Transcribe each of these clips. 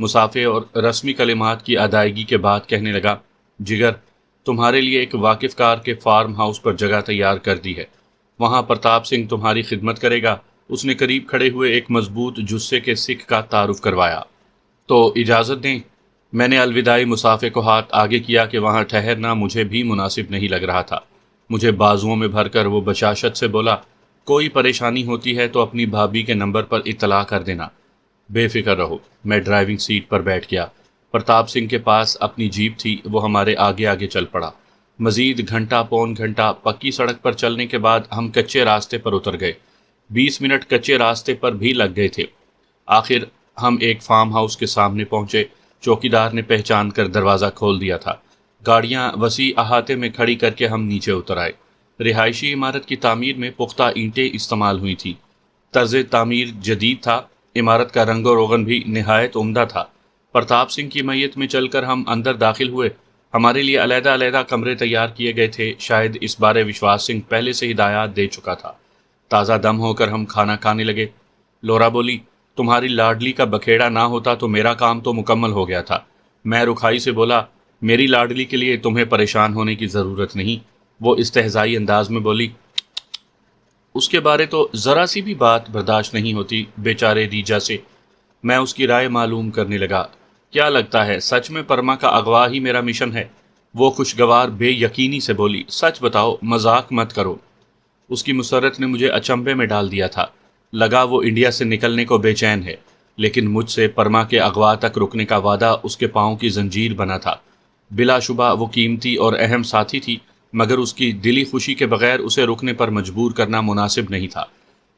مسافے اور رسمی کلمات کی ادائیگی کے بعد کہنے لگا، جگر، تمہارے لیے ایک واقف کار کے فارم ہاؤس پر جگہ تیار کر دی ہے، وہاں پرتاپ سنگھ تمہاری خدمت کرے گا۔ اس نے قریب کھڑے ہوئے ایک مضبوط جثے کے سکھ کا تعارف کروایا۔ تو اجازت دیں۔ میں نے الوداعی مسافے کو ہاتھ آگے کیا کہ وہاں ٹھہرنا مجھے بھی مناسب نہیں لگ رہا تھا۔ مجھے بازوؤں میں بھر کر وہ بشاشت سے بولا، کوئی پریشانی ہوتی ہے تو اپنی بھابھی کے نمبر پر اطلاع کر دینا، بے فکر رہو۔ میں ڈرائیونگ سیٹ پر بیٹھ گیا۔ پرتاپ سنگھ کے پاس اپنی جیپ تھی، وہ ہمارے آگے آگے چل پڑا۔ مزید گھنٹہ پون گھنٹہ پکی سڑک پر چلنے کے بعد ہم کچے راستے پر اتر گئے۔ 20 منٹ کچے راستے پر بھی لگ گئے تھے۔ آخر ہم ایک فارم ہاؤس کے سامنے پہنچے۔ چوکیدار نے پہچان کر دروازہ کھول دیا تھا۔ گاڑیاں وسیع احاطے میں کھڑی کر کے ہم نیچے اتر آئے۔ رہائشی عمارت کی تعمیر میں پختہ اینٹیں استعمال ہوئی تھیں۔ طرز تعمیر جدید تھا۔ عمارت کا رنگ و روغن بھی نہایت عمدہ تھا۔ پرتاپ سنگھ کی میت میں چل کر ہم اندر داخل ہوئے۔ ہمارے لیے علیحدہ علیحدہ کمرے تیار کیے گئے تھے۔ شاید اس بارے وشواس سنگھ پہلے سے ہدایات دے چکا تھا۔ تازہ دم ہو کر ہم کھانا کھانے لگے۔ لورا بولی، تمہاری لاڈلی کا بکھیڑا نہ ہوتا تو میرا کام تو مکمل ہو گیا تھا۔ میں رکھائی سے بولا، میری لاڈلی کے لیے تمہیں پریشان ہونے کی ضرورت نہیں۔ وہ استہزائی انداز میں بولی، اس کے بارے تو ذرا سی بھی بات برداشت نہیں ہوتی بیچارے ریجا سے۔ میں اس کی رائے معلوم کرنے لگا۔ کیا لگتا ہے سچ میں پرما کا اغوا ہی میرا مشن ہے؟ وہ خوشگوار بے یقینی سے بولی، سچ بتاؤ، مذاق مت کرو۔ اس کی مسرت نے مجھے اچنبھے میں ڈال دیا تھا۔ لگا وہ انڈیا سے نکلنے کو بے چین ہے، لیکن مجھ سے پرما کے اغوا تک رکنے کا وعدہ اس کے پاؤں کی زنجیر بنا تھا۔ بلا شبہ وہ قیمتی اور اہم ساتھی تھی، مگر اس کی دلی خوشی کے بغیر اسے رکنے پر مجبور کرنا مناسب نہیں تھا۔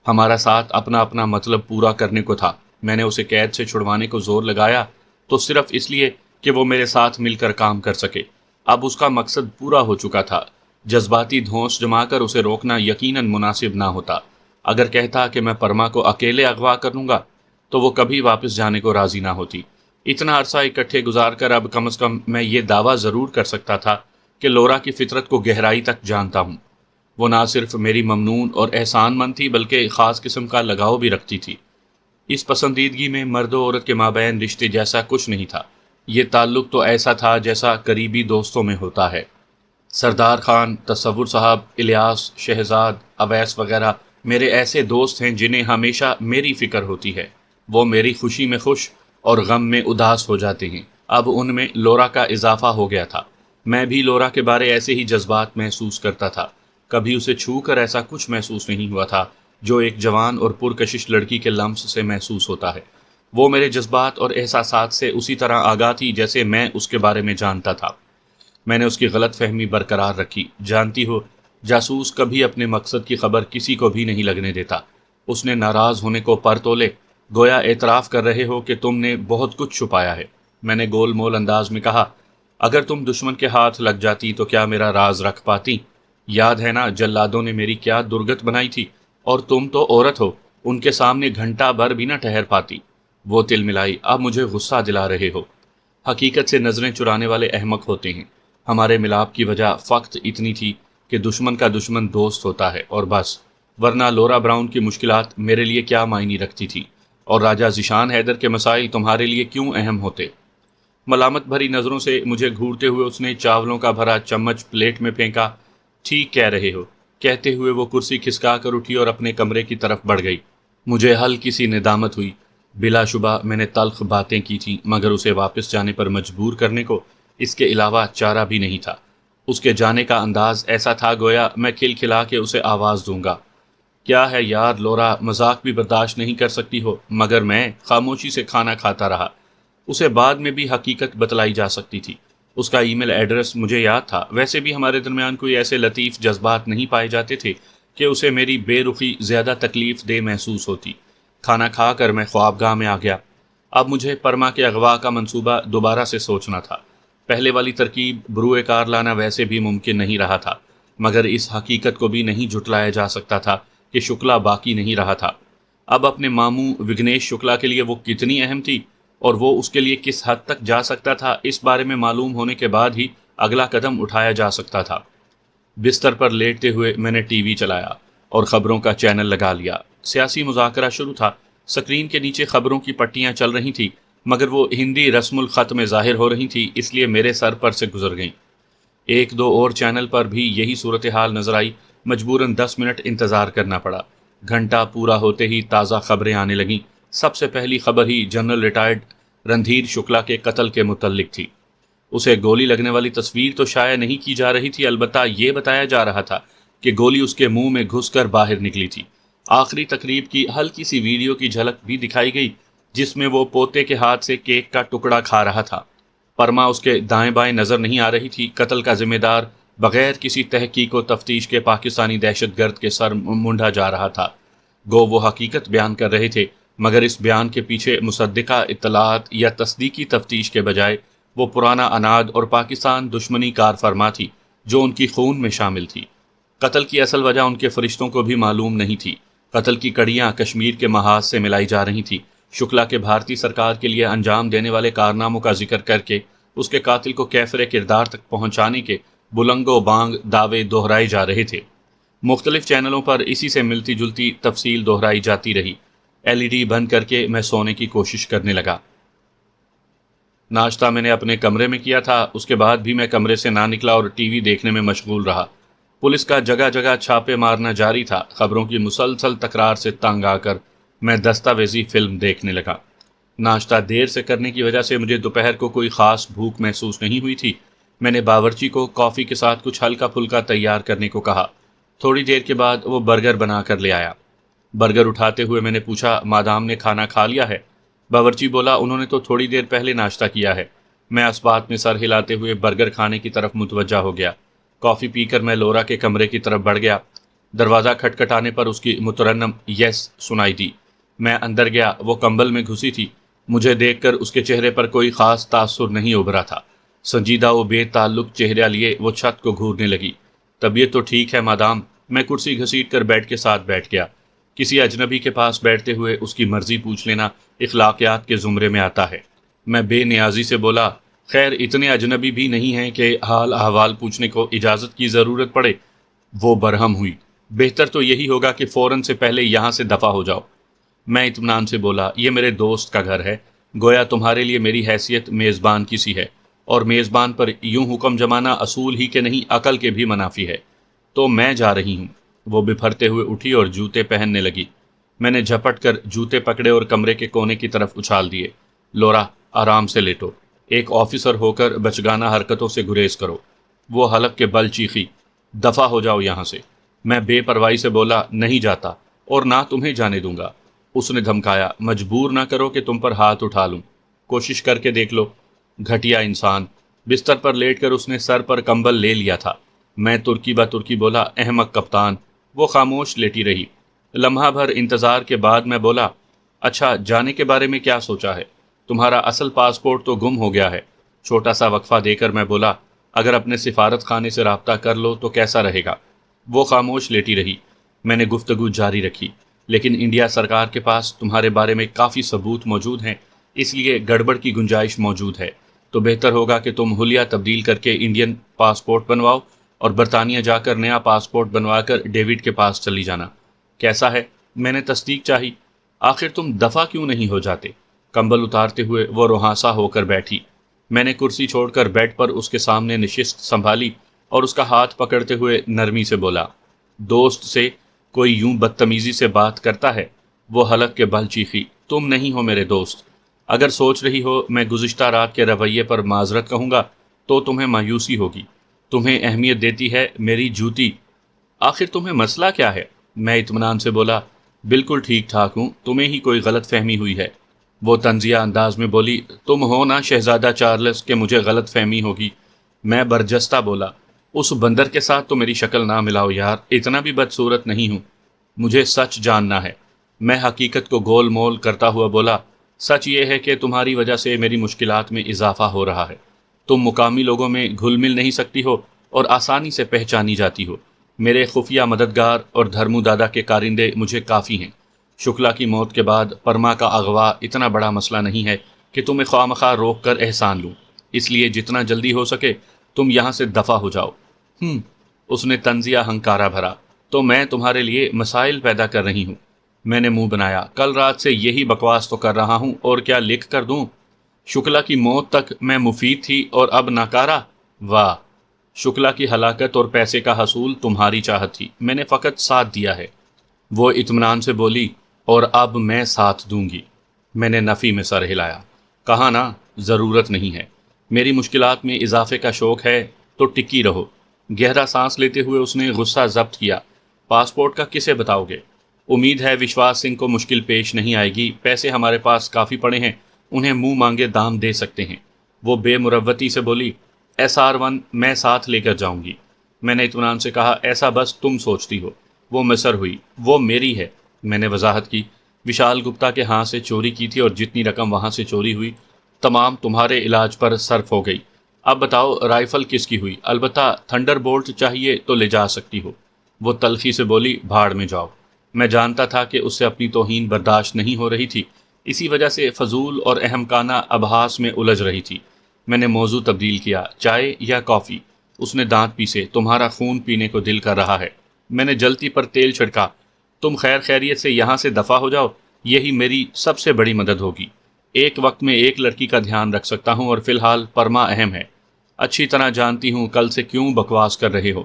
ہمارا ساتھ اپنا اپنا مطلب پورا کرنے کو تھا۔ میں نے اسے قید سے چھڑوانے کو زور لگایا تو صرف اس لیے کہ وہ میرے ساتھ مل کر کام کر سکے۔ اب اس کا مقصد پورا ہو چکا تھا۔ جذباتی دھونس جما کر اسے روکنا یقیناً مناسب نہ ہوتا۔ اگر کہتا کہ میں پرما کو اکیلے اغوا کروں گا تو وہ کبھی واپس جانے کو راضی نہ ہوتی۔ اتنا عرصہ اکٹھے گزار کر اب کم از کم میں یہ دعویٰ ضرور کر سکتا تھا کہ لورا کی فطرت کو گہرائی تک جانتا ہوں۔ وہ نہ صرف میری ممنون اور احسان مند تھی بلکہ خاص قسم کا لگاؤ بھی رکھتی تھی۔ اس پسندیدگی میں مرد و عورت کے مابین رشتے جیسا کچھ نہیں تھا۔ یہ تعلق تو ایسا تھا جیسا قریبی دوستوں میں ہوتا ہے۔ سردار خان، تصور صاحب، الیاس، شہزاد، اویس وغیرہ میرے ایسے دوست ہیں جنہیں ہمیشہ میری فکر ہوتی ہے۔ وہ میری خوشی میں خوش اور غم میں اداس ہو جاتے ہیں۔ اب ان میں لورا کا اضافہ ہو گیا تھا۔ میں بھی لورا کے بارے ایسے ہی جذبات محسوس کرتا تھا۔ کبھی اسے چھو کر ایسا کچھ محسوس نہیں ہوا تھا جو ایک جوان اور پرکشش لڑکی کے لمس سے محسوس ہوتا ہے۔ وہ میرے جذبات اور احساسات سے اسی طرح آگاہ تھی جیسے میں اس کے بارے میں جانتا تھا۔ میں نے اس کی غلط فہمی برقرار رکھی۔ جانتی ہو، جاسوس کبھی اپنے مقصد کی خبر کسی کو بھی نہیں لگنے دیتا۔ اس نے ناراض ہونے کو پر تولے، گویا اعتراف کر رہے ہو کہ تم نے بہت کچھ چھپایا ہے۔ میں نے گول مول انداز میں کہا، اگر تم دشمن کے ہاتھ لگ جاتی تو کیا میرا راز رکھ پاتی؟ یاد ہے نا جلادوں نے میری کیا درگت بنائی تھی، اور تم تو عورت ہو، ان کے سامنے گھنٹہ بھر بھی نہ ٹھہر پاتی۔ وہ تل ملائی، اب مجھے غصہ دلا رہے ہو۔ حقیقت سے نظریں چرانے والے احمق ہوتے ہیں۔ ہمارے ملاپ کی وجہ فقط اتنی تھی کہ دشمن کا دشمن دوست ہوتا ہے اور بس، ورنہ لورا براؤن کی مشکلات میرے لیے کیا معنی رکھتی تھی، اور راجہ ذیشان حیدر کے مسائل تمہارے لیے کیوں اہم ہوتے؟ ملامت بھری نظروں سے مجھے گھورتے ہوئے اس نے چاولوں کا بھرا چمچ پلیٹ میں پھینکا۔ ٹھیک کہہ رہے ہو، کہتے ہوئے وہ کرسی کھسکا کر اٹھی اور اپنے کمرے کی طرف بڑھ گئی۔ مجھے ہلکی سی ندامت ہوئی۔ بلا شبہ میں نے تلخ باتیں کی تھیں، مگر اسے واپس جانے پر مجبور کرنے کو اس کے علاوہ چارہ بھی نہیں تھا۔ اس کے جانے کا انداز ایسا تھا گویا میں کھل کھلا کے اسے آواز دوں گا۔ کیا ہے یار لورا، مذاق بھی برداشت نہیں کر سکتی ہو؟ مگر میں خاموشی سے کھانا کھاتا رہا۔ اسے بعد میں بھی حقیقت بتلائی جا سکتی تھی۔ اس کا ای میل ایڈریس مجھے یاد تھا۔ ویسے بھی ہمارے درمیان کوئی ایسے لطیف جذبات نہیں پائے جاتے تھے کہ اسے میری بے رخی زیادہ تکلیف دہ محسوس ہوتی۔ کھانا کھا کر میں خوابگاہ میں آ گیا۔ اب مجھے پرما کے اغوا کا منصوبہ دوبارہ سے سوچنا تھا۔ پہلے والی ترکیب بروئے کار لانا ویسے بھی ممکن نہیں رہا تھا، مگر اس حقیقت کو بھی نہیں جھٹلایا جا سکتا تھا کہ شکلا باقی نہیں رہا تھا۔ اب اپنے ماموں وگنیش شکلا کے لیے وہ کتنی اہم تھی اور وہ اس کے لیے کس حد تک جا سکتا تھا، اس بارے میں معلوم ہونے کے بعد ہی اگلا قدم اٹھایا جا سکتا تھا۔ بستر پر لیٹتے ہوئے میں نے ٹی وی چلایا اور خبروں کا چینل لگا لیا۔ سیاسی مذاکرہ شروع تھا۔ سکرین کے نیچے خبروں کی پٹیاں چل رہی تھیں۔ مگر وہ ہندی رسم الخط میں ظاہر ہو رہی تھی، اس لیے میرے سر پر سے گزر گئیں۔ ایک دو اور چینل پر بھی یہی صورتحال نظر آئی، مجبوراً 10 منٹ انتظار کرنا پڑا۔ گھنٹہ پورا ہوتے ہی تازہ خبریں آنے لگیں۔ سب سے پہلی خبر ہی جنرل ریٹائرڈ رندھیر شکلا کے قتل کے متعلق تھی۔ اسے گولی لگنے والی تصویر تو شائع نہیں کی جا رہی تھی، البتہ یہ بتایا جا رہا تھا کہ گولی اس کے منہ میں گھس کر باہر نکلی تھی۔ آخری تقریب کی ہلکی سی ویڈیو کی جھلک بھی دکھائی گئی، جس میں وہ پوتے کے ہاتھ سے کیک کا ٹکڑا کھا رہا تھا۔ پرما اس کے دائیں بائیں نظر نہیں آ رہی تھی۔ قتل کا ذمہ دار بغیر کسی تحقیق و تفتیش کے پاکستانی دہشت گرد کے سر مونڈھا جا رہا تھا۔ گو وہ حقیقت بیان کر رہے تھے، مگر اس بیان کے پیچھے مصدقہ اطلاعات یا تصدیقی تفتیش کے بجائے وہ پرانا اناد اور پاکستان دشمنی کار فرما تھی جو ان کی خون میں شامل تھی۔ قتل کی اصل وجہ ان کے فرشتوں کو بھی معلوم نہیں تھی۔ قتل کی کڑیاں کشمیر کے محاذ سے ملائی جا رہی تھی۔ شکلا کے بھارتی سرکار کے لیے انجام دینے والے کارناموں کا ذکر کر کے اس کے قاتل کو کیفر کردار تک پہنچانے کے بلنگ و بانگ دعوے دہرائے جا رہے تھے۔ مختلف چینلوں پر اسی سے ملتی جلتی تفصیل دہرائی جاتی رہی۔ LED بند کر کے میں سونے کی کوشش کرنے لگا۔ ناشتہ میں نے اپنے کمرے میں کیا تھا، اس کے بعد بھی میں کمرے سے نہ نکلا اور ٹی وی دیکھنے میں مشغول رہا۔ پولیس کا جگہ جگہ چھاپے مارنا جاری تھا۔ خبروں کی مسلسل تکرار سے تنگ آ کر میں دستاویزی فلم دیکھنے لگا۔ ناشتہ دیر سے کرنے کی وجہ سے مجھے دوپہر کو کوئی خاص بھوک محسوس نہیں ہوئی تھی۔ میں نے باورچی کو کافی کے ساتھ کچھ ہلکا پھلکا تیار کرنے کو کہا۔ تھوڑی دیر کے بعد وہ برگر بنا کر لے آیا۔ برگر اٹھاتے ہوئے میں نے پوچھا، مادام نے کھانا کھا لیا ہے؟ باورچی بولا، انہوں نے تو تھوڑی دیر پہلے ناشتہ کیا ہے۔ میں اس بات میں سر ہلاتے ہوئے برگر کھانے کی طرف متوجہ ہو گیا۔ کافی پی کر میں لورا کے کمرے کی طرف بڑھ گیا۔ دروازہ کھٹکھٹانے پر اس کی مترنم یس سنائی دی۔ میں اندر گیا، وہ کمبل میں گھسی تھی۔ مجھے دیکھ کر اس کے چہرے پر کوئی خاص تاثر نہیں ابھرا تھا۔ سنجیدہ و بے تعلق چہرہ لیے وہ چھت کو گھورنے لگی۔ طبیعت تو ٹھیک ہے مادام۔ میں کرسی گھسیٹ کر بیڈ کے ساتھ بیٹھ گیا۔ کسی اجنبی کے پاس بیٹھتے ہوئے اس کی مرضی پوچھ لینا اخلاقیات کے زمرے میں آتا ہے۔ میں بے نیازی سے بولا، خیر اتنے اجنبی بھی نہیں ہیں کہ حال احوال پوچھنے کو اجازت کی ضرورت پڑے۔ وہ برہم ہوئی، بہتر تو یہی ہوگا کہ فوراً سے پہلے یہاں سے دفع ہو جاؤ۔ میں اطمینان سے بولا، یہ میرے دوست کا گھر ہے، گویا تمہارے لیے میری حیثیت میزبان کی سی ہے، اور میزبان پر یوں حکم جمانا اصول ہی کے نہیں عقل کے بھی منافی ہے۔ تو میں جا رہی ہوں۔ وہ بپھرتے ہوئے اٹھی اور جوتے پہننے لگی۔ میں نے جھپٹ کر جوتے پکڑے اور کمرے کے کونے کی طرف اچھال دیے۔ لورا، آرام سے لیٹو، ایک آفیسر ہو کر بچگانہ حرکتوں سے گریز کرو۔ وہ حلق کے بل چیخی، دفع ہو جاؤ یہاں سے۔ میں بے پرواہی سے بولا، نہیں جاتا، اور نہ تمہیں جانے دوں گا۔ اس نے دھمکایا، مجبور نہ کرو کہ تم پر ہاتھ اٹھا لوں، کوشش کر کے دیکھ لو۔ گھٹیا انسان۔ بستر پر لیٹ کر اس نے سر پر کمبل لے لیا تھا۔ میں ترکی با ترکی بولا، احمق کپتان۔ وہ خاموش لیٹی رہی۔ لمحہ بھر انتظار کے بعد میں بولا، اچھا جانے کے بارے میں کیا سوچا ہے؟ تمہارا اصل پاسپورٹ تو گم ہو گیا ہے۔ چھوٹا سا وقفہ دے کر میں بولا، اگر اپنے سفارت خانے سے رابطہ کر لو تو کیسا رہے گا؟ وہ خاموش لیٹی رہی۔ میں نے گفتگو جاری رکھی، لیکن انڈیا سرکار کے پاس تمہارے بارے میں کافی ثبوت موجود ہیں، اس لیے گڑبڑ کی گنجائش موجود ہے۔ تو بہتر ہوگا کہ تم حلیہ تبدیل کر کے انڈین پاسپورٹ بنواؤ اور برطانیہ جا کر نیا پاسپورٹ بنوا کر ڈیوڈ کے پاس چلی جانا۔ کیسا ہے؟ میں نے تصدیق چاہی۔ آخر تم دفع کیوں نہیں ہو جاتے؟ کمبل اتارتے ہوئے وہ روحانسا ہو کر بیٹھی۔ میں نے کرسی چھوڑ کر بیڈ پر اس کے سامنے نشست سنبھالی اور اس کا ہاتھ پکڑتے ہوئے نرمی سے بولا، دوست سے کوئی یوں بدتمیزی سے بات کرتا ہے؟ وہ حلق کے بل چیخی، تم نہیں ہو میرے دوست۔ اگر سوچ رہی ہو میں گزشتہ رات کے رویے پر معذرت کہوں گا تو تمہیں مایوسی ہوگی۔ تمہیں اہمیت دیتی ہے میری جوتی۔ آخر تمہیں مسئلہ کیا ہے؟ میں اطمینان سے بولا، بالکل ٹھیک ٹھاک ہوں، تمہیں ہی کوئی غلط فہمی ہوئی ہے۔ وہ طنزیہ انداز میں بولی، تم ہو نا شہزادہ چارلس کہ مجھے غلط فہمی ہوگی؟ میں برجستہ بولا، اس بندر کے ساتھ تو میری شکل نہ ملاؤ یار، اتنا بھی بدصورت نہیں ہوں۔ مجھے سچ جاننا ہے۔ میں حقیقت کو گول مول کرتا ہوا بولا، سچ یہ ہے کہ تمہاری وجہ سے میری مشکلات میں اضافہ ہو رہا ہے۔ تم مقامی لوگوں میں گھل مل نہیں سکتی ہو اور آسانی سے پہچانی جاتی ہو۔ میرے خفیہ مددگار اور دھرمو دادا کے کارندے مجھے کافی ہیں۔ شکلا کی موت کے بعد پرما کا اغوا اتنا بڑا مسئلہ نہیں ہے کہ تمہیں خوامخواہ روک کر احسان لوں، اس لیے جتنا جلدی ہو سکے تم یہاں سے دفع ہو جاؤ۔ اس نے طنزیہ ہنکارا بھرا، تو میں تمہارے لیے مسائل پیدا کر رہی ہوں۔ میں نے منہ بنایا، کل رات سے یہی بکواس تو کر رہا ہوں، اور کیا لکھ کر دوں؟ شکلا کی موت تک میں مفید تھی اور اب ناکارہ؟ واہ! شکلا کی ہلاکت اور پیسے کا حصول تمہاری چاہت تھی، میں نے فقط ساتھ دیا ہے۔ وہ اطمینان سے بولی، اور اب میں ساتھ دوں گی۔ میں نے نفی میں سر ہلایا۔ کہا نا، ضرورت نہیں ہے۔ میری مشکلات میں اضافے کا شوق ہے تو ٹکی رہو۔ گہرا سانس لیتے ہوئے اس نے غصہ ضبط کیا۔ پاسپورٹ کا کسے بتاؤ گے؟ امید ہے وشواس سنگھ کو مشکل پیش نہیں آئے گی، پیسے ہمارے پاس کافی پڑے ہیں، انہیں منہ مانگے دام دے سکتے ہیں۔ وہ بے مروتی سے بولی، SR1 میں ساتھ لے کر جاؤں گی۔ میں نے اطمینان سے کہا، ایسا بس تم سوچتی ہو۔ وہ مصر ہوئی، وہ میری ہے۔ میں نے وضاحت کی، وشال گپتا کے ہاں سے چوری کی تھی اور جتنی رقم وہاں سے چوری ہوئی تمام تمہارے علاج پر صرف ہو گئی۔ اب بتاؤ رائفل کس کی ہوئی؟ البتہ تھنڈر بولٹ چاہیے تو لے جا سکتی ہو۔ وہ تلخی سے بولی، بھاڑ میں جاؤ۔ میں جانتا تھا کہ اس سے اپنی توہین برداشت نہیں ہو رہی تھی، اسی وجہ سے فضول اور احمقانہ ابحاث میں الجھ رہی تھی۔ میں نے موضوع تبدیل کیا، چائے یا کافی؟ اس نے دانت پیسے، تمہارا خون پینے کو دل کر رہا ہے۔ میں نے جلتی پر تیل چھڑکا، تم خیر خیریت سے یہاں سے دفع ہو جاؤ، یہی میری سب سے بڑی مدد ہوگی۔ ایک وقت میں ایک لڑکی کا دھیان رکھ سکتا ہوں اور فی الحال پرما اہم ہے۔ اچھی طرح جانتی ہوں کل سے کیوں بکواس کر رہے ہو۔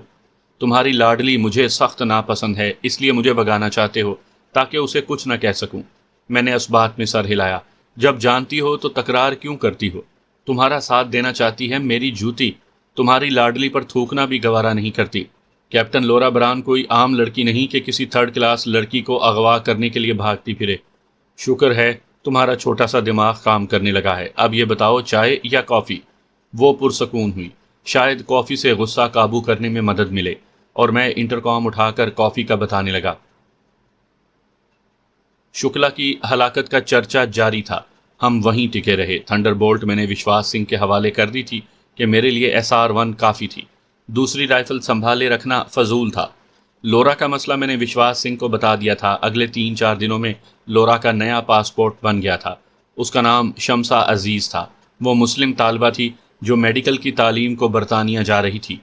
تمہاری لاڈلی مجھے سخت ناپسند ہے، اس لیے مجھے بگانا چاہتے ہو تاکہ اسے کچھ نہ کہہ سکوں۔ میں نے اس بات میں سر ہلایا، جب جانتی ہو تو تکرار کیوں کرتی ہو؟ تمہارا ساتھ دینا چاہتی ہے میری جوتی، تمہاری لاڈلی پر تھوکنا بھی گوارا نہیں کرتی۔ کیپٹن لورا بران کوئی عام لڑکی نہیں کہ کسی تھرڈ کلاس لڑکی کو اغوا کرنے کے لیے بھاگتی پھرے۔ شکر ہے تمہارا چھوٹا سا دماغ کام کرنے لگا ہے۔ اب یہ بتاؤ چائے یا کافی؟ وہ پرسکون ہوئی، شاید کافی سے غصہ قابو کرنے میں مدد ملے، اور میں انٹرکام اٹھا کر کافی کا بتانے لگا۔ شکلا کی ہلاکت کا چرچا جاری تھا، ہم وہیں ٹکے رہے۔ تھنڈر بولٹ میں نے وشواس سنگھ کے حوالے کر دی تھی کہ میرے لیے SR1 کافی تھی، دوسری رائفل سنبھالے رکھنا فضول تھا۔ لورا کا مسئلہ میں نے وشواس سنگھ کو بتا دیا تھا۔ اگلے 3-4 دنوں میں لورا کا نیا پاسپورٹ بن گیا تھا۔ اس کا نام شمسا عزیز تھا۔ وہ مسلم طالبہ تھی جو میڈیکل کی تعلیم کو برطانیہ جا رہی تھی۔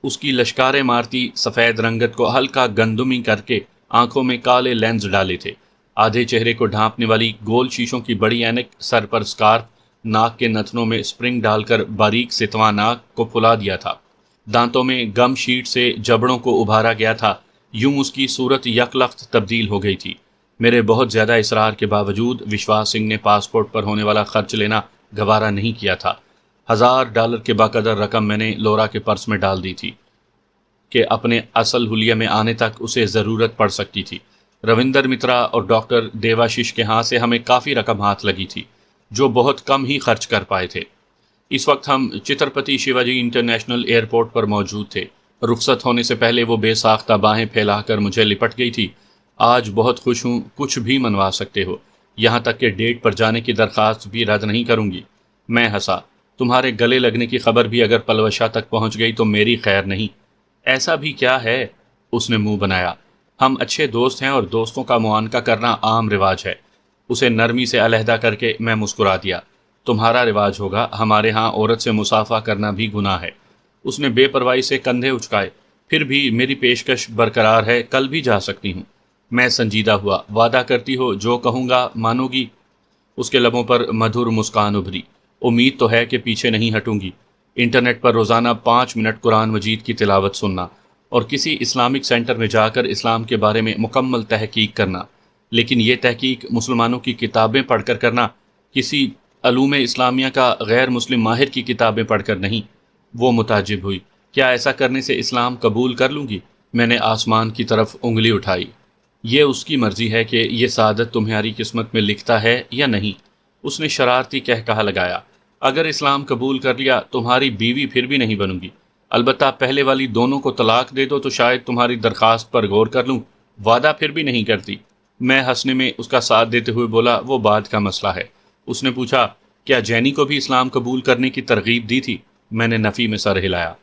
اس کی لشکاریں مارتی سفید رنگت کو ہلکا گندمی کر کے آنکھوں میں کالے لینز ڈالے تھے، آدھے چہرے کو ڈھانپنے والی گول شیشوں کی بڑی اینک، سر پر سکارف، ناک کے نتنوں میں سپرنگ ڈال کر باریک ستواں ناک کو پھلا دیا تھا، دانتوں میں گم شیٹ سے جبڑوں کو ابھارا گیا تھا، یوں اس کی صورت یکلخت تبدیل ہو گئی تھی۔ میرے بہت زیادہ اصرار کے باوجود وشواس سنگھ نے پاسپورٹ پر ہونے والا خرچ لینا گوارا نہیں کیا تھا۔ $1000 کے باقدر رقم میں نے لورا کے پرس میں ڈال دی تھی کہ اپنے اصل حلیے میں آنے تک اسے ضرورت پڑ سکتی تھی۔ روندر مترا اور ڈاکٹر دیواشش کے ہاں سے ہمیں کافی رقم ہاتھ لگی تھی، جو بہت کم ہی خرچ کر پائے تھے۔ اس وقت ہم چھترپتی شیواجی انٹرنیشنل ایئرپورٹ پر موجود تھے۔ رخصت ہونے سے پہلے وہ بے ساختہ باہیں پھیلا کر مجھے لپٹ گئی تھی۔ آج بہت خوش ہوں، کچھ بھی منوا سکتے ہو، یہاں تک کہ ڈیٹ پر جانے کی درخواست بھی رد نہیں کروں گی۔ میں ہنسا، تمہارے گلے لگنے کی خبر بھی اگر پلوشہ تک پہنچ گئی تو میری خیر نہیں۔ ایسا بھی کیا ہے؟ اس نے منہ بنایا، ہم اچھے دوست ہیں اور دوستوں کا معانقہ کرنا عام رواج ہے۔ اسے نرمی سے علیحدہ کر کے میں مسکرا دیا، تمہارا رواج ہوگا، ہمارے ہاں عورت سے مصافحہ کرنا بھی گناہ ہے۔ اس نے بے پرواہی سے کندھے اچکائے، پھر بھی میری پیشکش برقرار ہے، کل بھی جا سکتی ہوں۔ میں سنجیدہ ہوا، وعدہ کرتی ہو جو کہوں گا مانو گی؟ اس کے لبوں پر مدھر مسکان ابھری، امید تو ہے کہ پیچھے نہیں ہٹوں گی۔ انٹرنیٹ پر روزانہ 5 منٹ قرآن مجید کی تلاوت سننا اور کسی اسلامک سینٹر میں جا کر اسلام کے بارے میں مکمل تحقیق کرنا، لیکن یہ تحقیق مسلمانوں کی کتابیں پڑھ کر کرنا، کسی علوم اسلامیہ کا غیر مسلم ماہر کی کتابیں پڑھ کر نہیں۔ وہ متعجب ہوئی، کیا ایسا کرنے سے اسلام قبول کر لوں گی؟ میں نے آسمان کی طرف انگلی اٹھائی، یہ اس کی مرضی ہے کہ یہ سعادت تمہاری قسمت میں لکھتا ہے یا نہیں۔ اس نے شرارتی کہا لگایا، اگر اسلام قبول کر لیا تمہاری بیوی پھر بھی نہیں بنوں گی، البتہ پہلے والی دونوں کو طلاق دے دو تو شاید تمہاری درخواست پر غور کر لوں، وعدہ پھر بھی نہیں کرتی۔ میں ہنسنے میں اس کا ساتھ دیتے ہوئے بولا، وہ بعد کا مسئلہ ہے۔ اس نے پوچھا، کیا جینی کو بھی اسلام قبول کرنے کی ترغیب دی تھی؟ میں نے نفی میں سر ہلایا،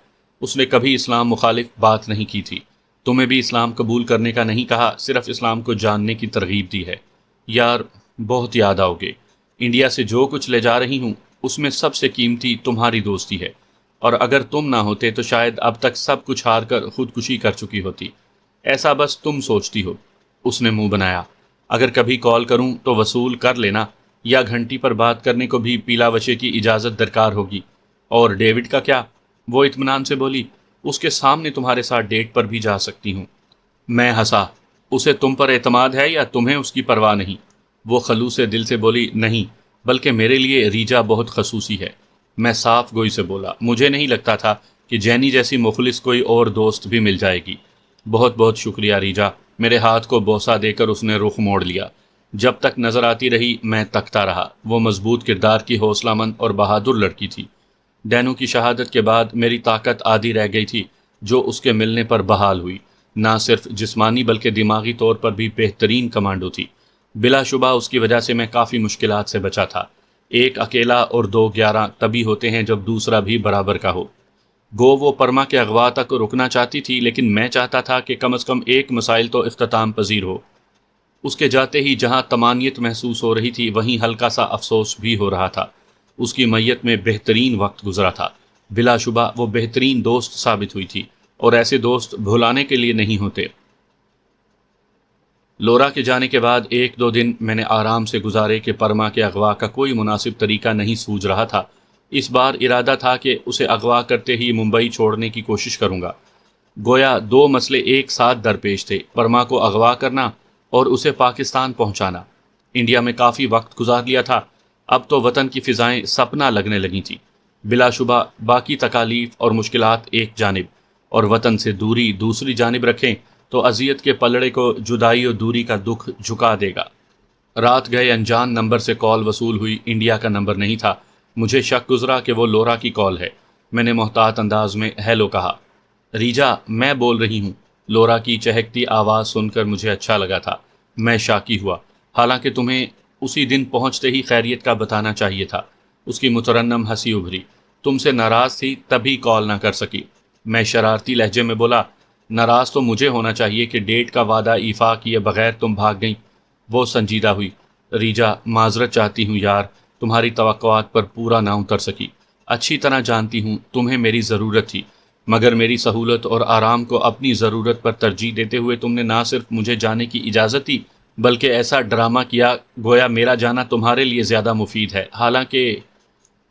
اس نے کبھی اسلام مخالف بات نہیں کی تھی۔ تمہیں بھی اسلام قبول کرنے کا نہیں کہا، صرف اسلام کو جاننے کی ترغیب دی ہے۔ یار بہت یاد آؤ گے، انڈیا سے جو کچھ لے جا رہی ہوں اس میں سب سے قیمتی تمہاری دوستی ہے، اور اگر تم نہ ہوتے تو شاید اب تک سب کچھ ہار کر خودکشی کر چکی ہوتی۔ ایسا بس تم سوچتی ہو۔ اس نے منہ بنایا، اگر کبھی کال کروں تو وصول کر لینا، یا گھنٹی پر بات کرنے کو بھی پیلاوشے کی اجازت درکار ہوگی؟ اور ڈیوڈ کا کیا؟ وہ اطمینان سے بولی، اس کے سامنے تمہارے ساتھ ڈیٹ پر بھی جا سکتی ہوں۔ میں ہنسا، اسے تم پر اعتماد ہے یا تمہیں اس کی پرواہ نہیں؟ وہ خلوص دل سے بولی، نہیں، بلکہ میرے لیے ریجا بہت خصوصی ہے۔ میں صاف گوئی سے بولا، مجھے نہیں لگتا تھا کہ جینی جیسی مخلص کوئی اور دوست بھی مل جائے گی۔ بہت بہت شکریہ ریجا۔ میرے ہاتھ کو بوسہ دے کر اس نے رخ موڑ لیا۔ جب تک نظر آتی رہی میں تکتا رہا۔ وہ مضبوط کردار کی حوصلہ مند اور بہادر لڑکی تھی۔ ڈینو کی شہادت کے بعد میری طاقت آدھی رہ گئی تھی، جو اس کے ملنے پر بحال ہوئی۔ نہ صرف جسمانی بلکہ دماغی طور پر بھی بہترین کمانڈو تھی۔ بلا شبہ اس کی وجہ سے میں کافی مشکلات سے بچا تھا۔ ایک اکیلا اور دو 11 تبھی ہوتے ہیں جب دوسرا بھی برابر کا ہو۔ گو وہ پرما کے اغوا تک رکنا چاہتی تھی، لیکن میں چاہتا تھا کہ کم از کم ایک مسائل تو اختتام پذیر ہو۔ اس کے جاتے ہی جہاں طمانیت محسوس ہو رہی تھی، وہیں ہلکا سا افسوس بھی ہو رہا تھا۔ اس کی میت میں بہترین وقت گزرا تھا۔ بلا شبہ وہ بہترین دوست ثابت ہوئی تھی، اور ایسے دوست بھلانے کے لیے نہیں ہوتے۔ لورا کے جانے کے بعد 1-2 دن میں نے آرام سے گزارے کہ پرما کے اغوا کا کوئی مناسب طریقہ نہیں سوجھ رہا تھا۔ اس بار ارادہ تھا کہ اسے اغوا کرتے ہی ممبئی چھوڑنے کی کوشش کروں گا۔ گویا 2 مسئلے ایک ساتھ درپیش تھے، پرما کو اغوا کرنا اور اسے پاکستان پہنچانا۔ انڈیا میں کافی وقت گزار لیا تھا، اب تو وطن کی فضائیں سپنا لگنے لگی تھیں۔ بلا شبہ باقی تکالیف اور مشکلات ایک جانب اور وطن سے دوری دوسری جانب رکھیں تو اذیت کے پلڑے کو جدائی اور دوری کا دکھ جھکا دے گا۔ رات گئے انجان نمبر سے کال وصول ہوئی، انڈیا کا نمبر نہیں تھا۔ مجھے شک گزرا کہ وہ لورا کی کال ہے۔ میں نے محتاط انداز میں ہیلو کہا۔ ریجا، میں بول رہی ہوں۔ لورا کی چہکتی آواز سن کر مجھے اچھا لگا تھا۔ میں شاکی ہوا، حالانکہ تمہیں اسی دن پہنچتے ہی خیریت کا بتانا چاہیے تھا۔ اس کی مترنم ہنسی ابھری۔ تم سے ناراض تھی تبھی کال نہ کر سکی۔ میں شرارتی لہجے میں بولا، ناراض تو مجھے ہونا چاہیے کہ ڈیٹ کا وعدہ ایفا کیے بغیر تم بھاگ گئیں۔ وہ سنجیدہ ہوئی۔ ریجا، معذرت چاہتی ہوں یار، تمہاری توقعات پر پورا نہ اتر سکی۔ اچھی طرح جانتی ہوں تمہیں میری ضرورت تھی، مگر میری سہولت اور آرام کو اپنی ضرورت پر ترجیح دیتے ہوئے تم نے نہ صرف مجھے جانے کی اجازت دی، بلکہ ایسا ڈرامہ کیا گویا میرا جانا تمہارے لیے زیادہ مفید ہے۔ حالانکہ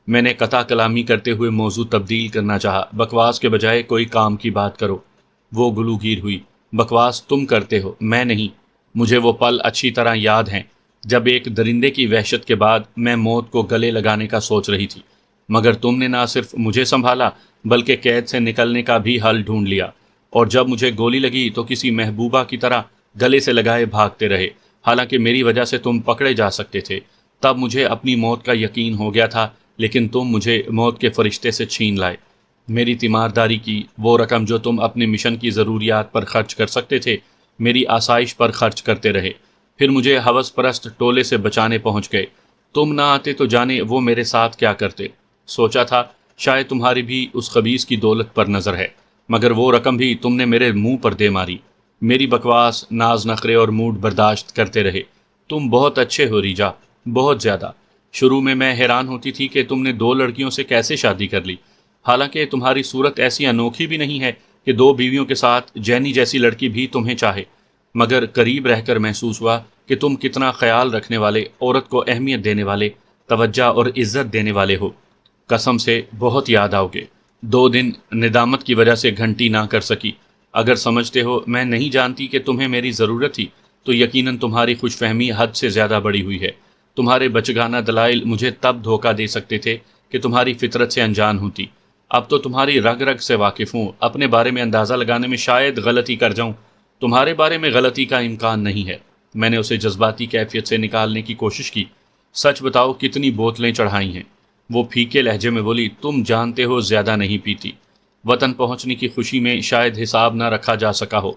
میں نے قطع کلامی کرتے ہوئے موضوع تبدیل کرنا چاہا۔ بکواس کے بجائے کوئی کام کی بات کرو۔ وہ گلوگیر ہوئی۔ بکواس تم کرتے ہو، میں نہیں۔ مجھے وہ پل اچھی طرح یاد ہیں جب ایک درندے کی وحشت کے بعد میں موت کو گلے لگانے کا سوچ رہی تھی، مگر تم نے نہ صرف مجھے سنبھالا بلکہ قید سے نکلنے کا بھی حل ڈھونڈ لیا، اور جب مجھے گولی لگی تو کسی محبوبہ کی طرح گلے سے لگائے بھاگتے رہے۔ حالانکہ میری وجہ سے تم پکڑے جا سکتے تھے۔ تب مجھے اپنی موت کا یقین ہو گیا تھا، لیکن تم مجھے موت کے فرشتے سے چھین لائے۔ میری تیمارداری کی وہ رقم جو تم اپنے مشن کی ضروریات پر خرچ کر سکتے تھے، میری آسائش پر خرچ کرتے رہے۔ پھر مجھے ہوس پرست ٹولے سے بچانے پہنچ گئے۔ تم نہ آتے تو جانے وہ میرے ساتھ کیا کرتے۔ سوچا تھا شاید تمہاری بھی اس خبیث کی دولت پر نظر ہے، مگر وہ رقم بھی تم نے میرے منہ پر دے ماری۔ میری بکواس، ناز نخرے اور موڈ برداشت کرتے رہے۔ تم بہت اچھے ہو ریجا، بہت زیادہ۔ شروع میں حیران ہوتی تھی کہ تم نے 2 لڑکیوں سے کیسے شادی کر لی، حالانکہ تمہاری صورت ایسی انوکھی بھی نہیں ہے کہ 2 بیویوں کے ساتھ جینی جیسی لڑکی بھی تمہیں چاہے۔ مگر قریب رہ کر محسوس ہوا کہ تم کتنا خیال رکھنے والے، عورت کو اہمیت دینے والے، توجہ اور عزت دینے والے ہو۔ قسم سے بہت یاد آؤ گے۔ 2 دن ندامت کی وجہ سے گھنٹی نہ کر سکی۔ اگر سمجھتے ہو میں نہیں جانتی کہ تمہیں میری ضرورت تھی، تو یقیناً تمہاری خوش فہمی حد سے زیادہ بڑی ہوئی ہے۔ تمہارے بچگانہ دلائل مجھے تب دھوکہ دے سکتے تھے کہ تمہاری فطرت سے انجان ہوتی۔ اب تو تمہاری رگ رگ سے واقف ہوں۔ اپنے بارے میں اندازہ لگانے میں شاید غلطی کر جاؤں۔ تمہارے بارے میں غلطی کا امکان نہیں ہے۔ میں نے اسے جذباتی کیفیت سے نکالنے کی کوشش کی۔ سچ بتاؤ کتنی بوتلیں چڑھائی ہیں؟ وہ پھیکے لہجے میں بولی، تم جانتے ہو زیادہ نہیں پیتی۔ وطن پہنچنے کی خوشی میں شاید حساب نہ رکھا جا سکا ہو۔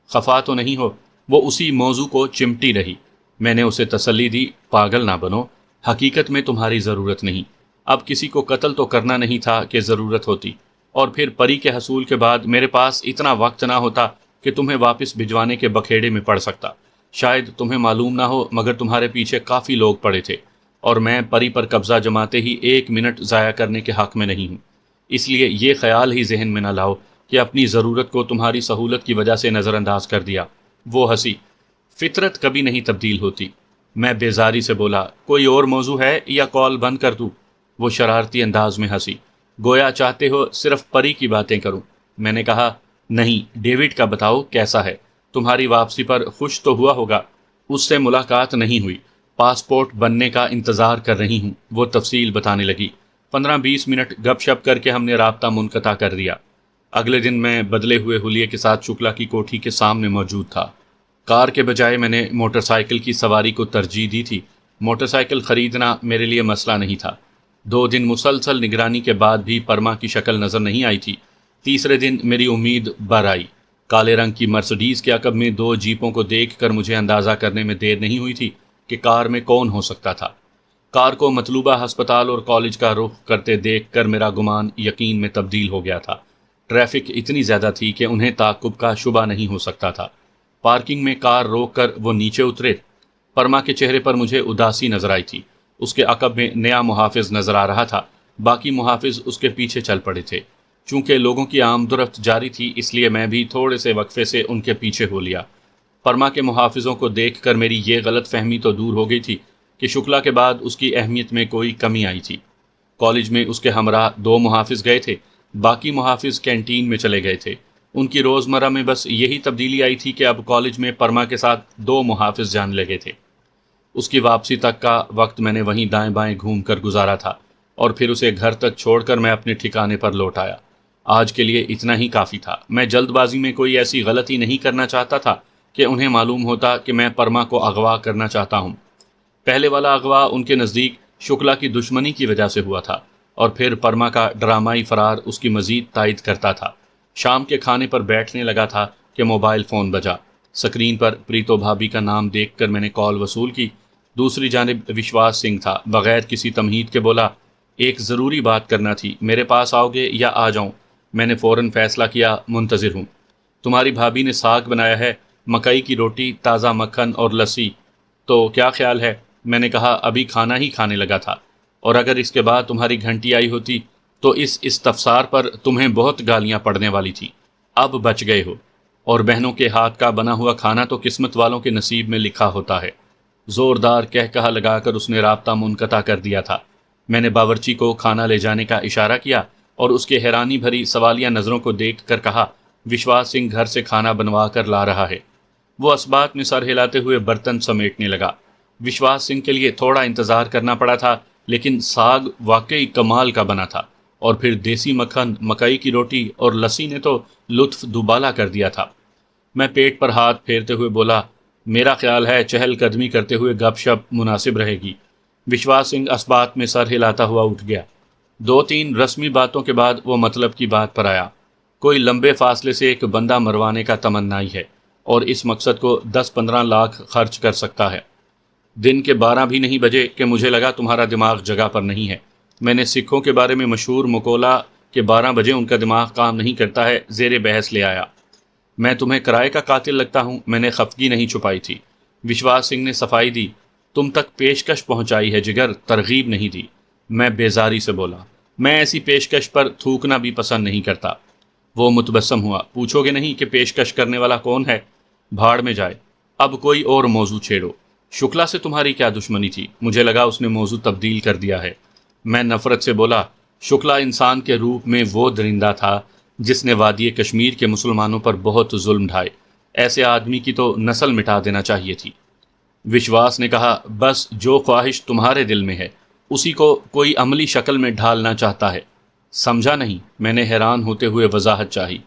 خفا تو نہیں ہو؟ وہ اسی موضوع کو چمٹی رہی۔ میں نے اسے تسلی دی، پاگل نہ بنو، حقیقت میں تمہاری ضرورت نہیں۔ اب کسی کو قتل تو کرنا نہیں تھا کہ ضرورت ہوتی، اور پھر پری کے حصول کے بعد میرے پاس اتنا وقت نہ ہوتا کہ تمہیں واپس بھجوانے کے بکھیڑے میں پڑ سکتا۔ شاید تمہیں معلوم نہ ہو، مگر تمہارے پیچھے کافی لوگ پڑے تھے، اور میں پری پر قبضہ جماتے ہی 1 منٹ ضائع کرنے کے حق میں نہیں ہوں۔ اس لیے یہ خیال ہی ذہن میں نہ لاؤ کہ اپنی ضرورت کو تمہاری سہولت کی وجہ سے نظر انداز کر دیا۔ وہ ہنسی۔ فطرت کبھی نہیں تبدیل ہوتی۔ میں بیزاری سے بولا، کوئی اور موضوع ہے یا کال بند کر دوں؟ وہ شرارتی انداز میں ہنسی، گویا چاہتے ہو صرف پری کی باتیں کروں۔ میں نے کہا، نہیں، ڈیوڈ کا بتاؤ کیسا ہے؟ تمہاری واپسی پر خوش تو ہوا ہوگا۔ اس سے ملاقات نہیں ہوئی، پاسپورٹ بننے کا انتظار کر رہی ہوں، وہ تفصیل بتانے لگی۔ 15-20 منٹ گپ شپ کر کے ہم نے رابطہ منقطع کر دیا۔ اگلے دن میں بدلے ہوئے حلیے کے ساتھ شکلا کی کوٹھی کے سامنے موجود تھا۔ کار کے بجائے میں نے موٹر سائیکل کی سواری کو ترجیح دی تھی۔ موٹر سائیکل خریدنا میرے لیے مسئلہ نہیں تھا۔ 2 دن مسلسل نگرانی کے بعد بھی پرما کی شکل نظر نہیں آئی تھی۔ تیسرے دن میری امید بر آئی۔ کالے رنگ کی مرسڈیز کے عقب میں 2 جیپوں کو دیکھ کر مجھے اندازہ کرنے میں دیر نہیں ہوئی تھی کہ کار میں کون ہو سکتا تھا۔ کار کو مطلوبہ ہسپتال اور کالج کا رخ کرتے دیکھ کر میرا گمان یقین میں تبدیل ہو گیا تھا۔ ٹریفک اتنی زیادہ تھی کہ انہیں تعاقب کا شبہ نہیں ہو سکتا تھا۔ پارکنگ میں کار روک کر وہ نیچے اترے۔ پرما کے چہرے پر مجھے اداسی نظر آئی تھی۔ اس کے عقب میں نیا محافظ نظر آ رہا تھا، باقی محافظ اس کے پیچھے چل پڑے تھے۔ چونکہ لوگوں کی آمد و رفت جاری تھی، اس لیے میں بھی تھوڑے سے وقفے سے ان کے پیچھے ہو لیا۔ پرما کے محافظوں کو دیکھ کر میری یہ غلط فہمی تو دور ہو گئی تھی کہ شکلا کے بعد اس کی اہمیت میں کوئی کمی آئی تھی۔ کالج میں اس کے ہمراہ 2 محافظ گئے تھے، باقی محافظ کینٹین میں چلے گئے تھے۔ ان کی روزمرہ میں بس یہی تبدیلی آئی تھی کہ اب کالج میں پرما کے ساتھ 2 محافظ جانے لگے تھے۔ اس کی واپسی تک کا وقت میں نے وہیں دائیں بائیں گھوم کر گزارا تھا، اور پھر اسے گھر تک چھوڑ کر میں اپنے ٹھکانے پر لوٹ آیا۔ آج کے لیے اتنا ہی کافی تھا۔ میں جلد بازی میں کوئی ایسی غلطی نہیں کرنا چاہتا تھا کہ انہیں معلوم ہوتا کہ میں پرما کو اغوا کرنا چاہتا ہوں۔ پہلے والا اغوا ان کے نزدیک شکلا کی دشمنی کی وجہ سے ہوا تھا، اور پھر پرما کا ڈرامائی فرار اس کی مزید تائید کرتا تھا۔ شام کے کھانے پر بیٹھنے لگا تھا کہ موبائل فون بجا۔ سکرین پر پریتو بھابھی کا نام دیکھ کر میں نے کال وصول کی۔ دوسری جانب وشواس سنگھ تھا۔ بغیر کسی تمہید کے بولا، ایک ضروری بات کرنا تھی، میرے پاس آؤ گے یا آ جاؤں؟ میں نے فوراً فیصلہ کیا، منتظر ہوں۔ تمہاری بھابھی نے ساگ بنایا ہے، مکئی کی روٹی، تازہ مکھن اور لسی، تو کیا خیال ہے؟ میں نے کہا، ابھی کھانا ہی کھانے لگا تھا، اور اگر اس کے بعد تمہاری گھنٹی آئی ہوتی تو اس استفسار پر تمہیں بہت گالیاں پڑنے والی تھیں۔ اب بچ گئے ہو، اور بہنوں کے ہاتھ کا بنا ہوا کھانا تو قسمت والوں کے نصیب میں لکھا ہوتا ہے۔ زوردار کہا لگا کر اس نے رابطہ منقطع کر دیا تھا۔ میں نے باورچی کو کھانا لے جانے کا اشارہ کیا اور اس کے حیرانی بھری سوالیہ نظروں کو دیکھ کر کہا، وشواس سنگھ گھر سے کھانا بنوا کر لا رہا ہے۔ وہ اسبات میں سر ہلاتے ہوئے برتن سمیٹنے لگا۔ وشواس سنگھ کے لیے تھوڑا انتظار کرنا پڑا تھا، لیکن ساگ واقعی کمال کا بنا تھا، اور پھر دیسی مکھن، مکئی کی روٹی اور لسی نے تو لطف دوبالا کر دیا تھا۔ میں پیٹ پر ہاتھ پھیرتے ہوئے بولا، میرا خیال ہے چہل قدمی کرتے ہوئے گپ شپ مناسب رہے گی۔ وشواس سنگھ اسبات میں سر ہلاتا ہوا اٹھ گیا۔ 2-3 رسمی باتوں کے بعد وہ مطلب کی بات پر آیا۔ کوئی لمبے فاصلے سے ایک بندہ مروانے کا تمنائی ہے، اور اس مقصد کو 10-15 لاکھ خرچ کر سکتا ہے۔ دن کے 12 بھی نہیں بجے کہ مجھے لگا تمہارا دماغ جگہ پر نہیں ہے۔ میں نے سکھوں کے بارے میں مشہور مقولہ کہ 12 بجے ان کا دماغ کام نہیں کرتا ہے زیر بحث لے آیا۔ میں تمہیں کرائے کا قاتل لگتا ہوں؟ میں نے خفگی نہیں چھپائی تھی۔ وشواس سنگھ نے صفائی دی، تم تک پیشکش پہنچائی ہے جگر، ترغیب نہیں دی۔ میں بیزاری سے بولا، میں ایسی پیشکش پر تھوکنا بھی پسند نہیں کرتا۔ وہ متبسم ہوا، پوچھو گے نہیں کہ پیشکش کرنے والا کون ہے؟ بھاڑ میں جائے، اب کوئی اور موضوع چھیڑو۔ شکلا سے تمہاری کیا دشمنی تھی؟ مجھے لگا اس نے موضوع تبدیل کر دیا ہے۔ میں نفرت سے بولا، شکلا انسان کے روپ میں وہ درندہ تھا جس نے وادی کشمیر کے مسلمانوں پر بہت ظلم ڈھائے۔ ایسے آدمی کی تو نسل مٹا دینا چاہیے تھی۔ وشواس نے کہا، بس جو خواہش تمہارے دل میں ہے اسی کو کوئی عملی شکل میں ڈھالنا چاہتا ہے، سمجھا نہیں؟ میں نے حیران ہوتے ہوئے وضاحت چاہی۔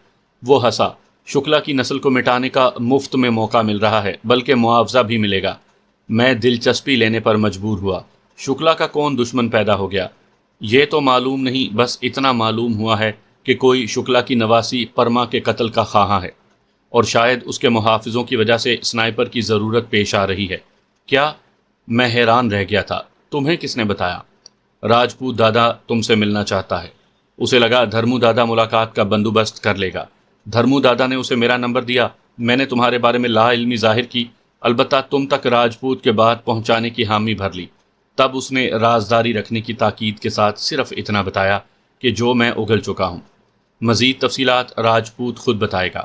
وہ ہنسا، شکلا کی نسل کو مٹانے کا مفت میں موقع مل رہا ہے، بلکہ معاوضہ بھی ملے گا۔ میں دلچسپی لینے پر مجبور ہوا، شکلا کا کون دشمن پیدا ہو گیا؟ یہ تو معلوم نہیں، بس اتنا معلوم ہوا ہے کہ کوئی شکلا کی نواسی پرما کے قتل کا خواہاں ہے، اور شاید اس کے محافظوں کی وجہ سے سنائپر کی ضرورت پیش آ رہی ہے۔ کیا؟ میں حیران رہ گیا تھا۔ تمہیں کس نے بتایا؟ راجپوت دادا تم سے ملنا چاہتا ہے۔ اسے لگا دھرمو دادا ملاقات کا بندوبست کر لے گا۔ دھرمو دادا نے اسے میرا نمبر دیا۔ میں نے تمہارے بارے میں لا علمی ظاہر کی، البتہ تم تک راجپوت کے بات پہنچانے کی حامی بھر لی۔ تب اس نے رازداری رکھنے کی تاکید کے ساتھ صرف اتنا بتایا کہ جو میں اگل چکا ہوں۔ مزید تفصیلات راجپوت خود بتائے گا۔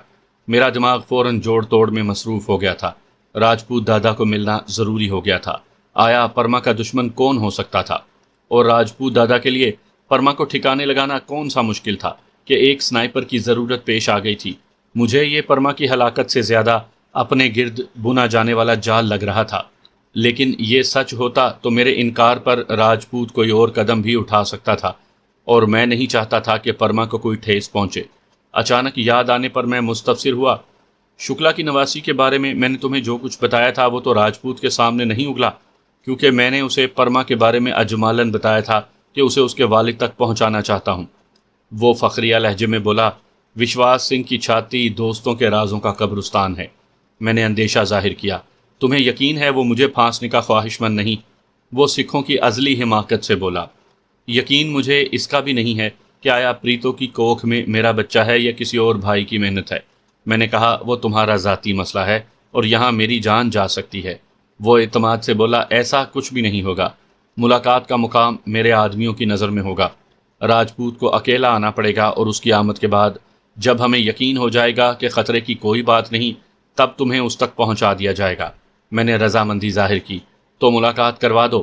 میرا دماغ فوراً جوڑ توڑ میں مصروف ہو گیا تھا۔ راجپوت دادا کو ملنا ضروری ہو گیا تھا۔ آیا پرما کا دشمن کون ہو سکتا تھا؟ اور راجپوت دادا کے لیے پرما کو ٹھکانے لگانا کون سا مشکل تھا کہ ایک سنائپر کی ضرورت پیش آ گئی تھی؟ مجھے یہ پرما کی ہلاکت سے زیادہ اپنے گرد بنا جانے والا جال لگ رہا تھا، لیکن یہ سچ ہوتا تو میرے انکار پر راجپوت کوئی اور قدم بھی اٹھا سکتا تھا، اور میں نہیں چاہتا تھا کہ پرما کو کوئی ٹھیس پہنچے۔ اچانک یاد آنے پر میں مستفسر ہوا، شکلا کی نواسی کے بارے میں نے تمہیں جو کچھ بتایا تھا وہ تو راجپوت کے سامنے نہیں اگلا، کیونکہ میں نے اسے پرما کے بارے میں اجمالاً بتایا تھا کہ اسے اس کے والد تک پہنچانا چاہتا ہوں۔ وہ فخریہ لہجے میں بولا، وشواس سنگھ کی چھاتی دوستوں کے رازوں کا قبرستان ہے۔ میں نے اندیشہ ظاہر کیا، تمہیں یقین ہے وہ مجھے پھانسنے کا خواہش مند نہیں؟ وہ سکھوں کی ازلی حماقت سے بولا، یقین مجھے اس کا بھی نہیں ہے کہ آیا پریتو کی کوکھ میں میرا بچہ ہے یا کسی اور بھائی کی محنت ہے۔ میں نے کہا، وہ تمہارا ذاتی مسئلہ ہے اور یہاں میری جان جا سکتی ہے۔ وہ اعتماد سے بولا، ایسا کچھ بھی نہیں ہوگا، ملاقات کا مقام میرے آدمیوں کی نظر میں ہوگا۔ راجپوت کو اکیلا آنا پڑے گا اور اس کی آمد کے بعد جب ہمیں یقین ہو جائے گا کہ خطرے کی کوئی بات نہیں، تب تمہیں اس تک پہنچا دیا جائے گا۔ میں نے رضامندی ظاہر کی، تو ملاقات کروا دو۔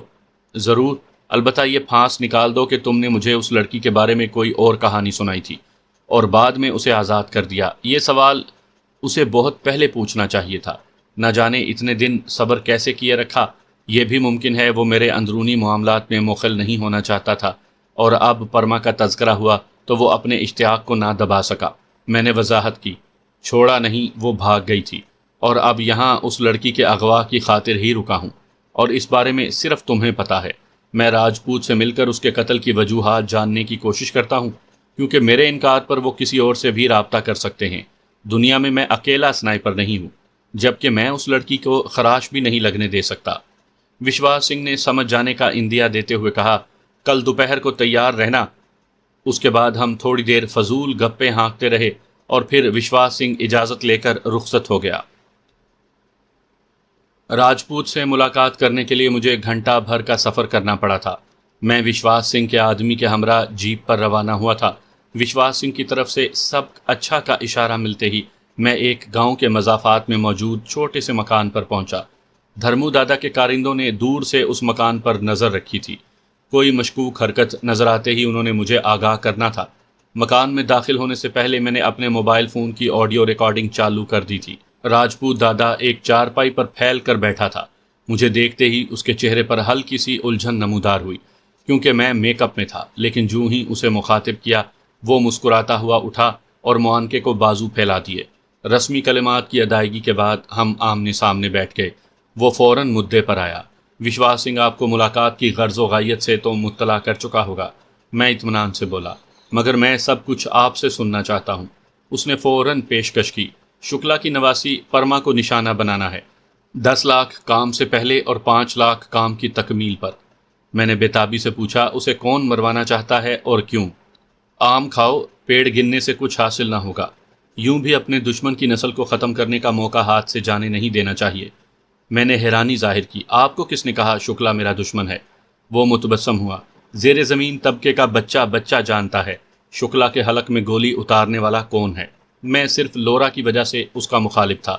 ضرور، البتہ یہ پھانس نکال دو کہ تم نے مجھے اس لڑکی کے بارے میں کوئی اور کہانی سنائی تھی اور بعد میں اسے آزاد کر دیا۔ یہ سوال اسے بہت پہلے پوچھنا چاہیے تھا، نہ جانے اتنے دن صبر کیسے کیے رکھا۔ یہ بھی ممکن ہے وہ میرے اندرونی معاملات میں مخل نہیں ہونا چاہتا تھا، اور اب پرما کا تذکرہ ہوا تو وہ اپنے اشتیاق کو نہ دبا سکا۔ میں نے وضاحت کی، چھوڑا نہیں، وہ بھاگ گئی تھی، اور اب یہاں اس لڑکی کے اغوا کی خاطر ہی رکا ہوں، اور اس بارے میں صرف تمہیں پتہ ہے۔ میں راجپوت سے مل کر اس کے قتل کی وجوہات جاننے کی کوشش کرتا ہوں، کیونکہ میرے انکار پر وہ کسی اور سے بھی رابطہ کر سکتے ہیں۔ دنیا میں اکیلا سنائپر نہیں ہوں، جبکہ میں اس لڑکی کو خراش بھی نہیں لگنے دے سکتا۔ وشواس سنگھ نے سمجھ جانے کا اندیا دیتے ہوئے کہا، کل دوپہر کو تیار رہنا۔ اس کے بعد ہم تھوڑی دیر فضول گپے ہانکتے رہے اور پھر وشواس سنگھ اجازت لے کر رخصت ہو گیا۔ راجپوت سے ملاقات کرنے کے لیے مجھے گھنٹہ بھر کا سفر کرنا پڑا تھا۔ میں وشواس سنگھ کے آدمی کے ہمراہ جیپ پر روانہ ہوا تھا۔ وشواس سنگھ کی طرف سے سب اچھا کا اشارہ ملتے ہی میں ایک گاؤں کے مضافات میں موجود چھوٹے سے مکان پر پہنچا۔ دھرمو دادا کے کارندوں نے دور سے اس مکان پر نظر رکھی تھی۔ کوئی مشکوک حرکت نظر آتے ہی انہوں نے مجھے آگاہ کرنا تھا۔ مکان میں داخل ہونے سے پہلے میں نے اپنے موبائل فون کی آڈیو ریکارڈنگ چالو کر دی تھی۔ راجپوت دادا ایک چارپائی پر پھیل کر بیٹھا تھا۔ مجھے دیکھتے ہی اس کے چہرے پر ہلکی سی الجھن نمودار ہوئی، کیونکہ میں میک اپ میں تھا، لیکن جو ہی اسے مخاطب کیا وہ مسکراتا ہوا اٹھا اور معانکے کو بازو پھیلا دیے۔ رسمی کلمات کی ادائیگی کے بعد ہم آمنے سامنے بیٹھ گئے۔ وہ فوراً مدعے پر آیا، وشواس سنگھ آپ کو ملاقات کی غرض و غایت سے تو مطلع کر چکا ہوگا۔ میں اطمینان سے بولا، مگر میں سب کچھ آپ سے سننا چاہتا ہوں۔ اس نے فوراً پیشکش کی، شکلا کی نواسی پرما کو نشانہ بنانا ہے، 10 لاکھ کام سے پہلے اور 5 لاکھ کام کی تکمیل پر۔ میں نے بےتابی سے پوچھا، اسے کون مروانا چاہتا ہے اور کیوں؟ آم کھاؤ، پیڑ گننے سے کچھ حاصل نہ ہوگا۔ یوں بھی اپنے دشمن کی نسل کو ختم کرنے کا موقع ہاتھ سے جانے نہیں دینا چاہیے۔ میں نے حیرانی ظاہر کی، آپ کو کس نے کہا شکلا میرا دشمن ہے؟ وہ متبسم ہوا، زیر زمین طبقے کا بچہ جانتا ہے شکلا کے حلق میں گولی اتارنے والا کون ہے۔ میں صرف لورا کی وجہ سے اس کا مخالف تھا۔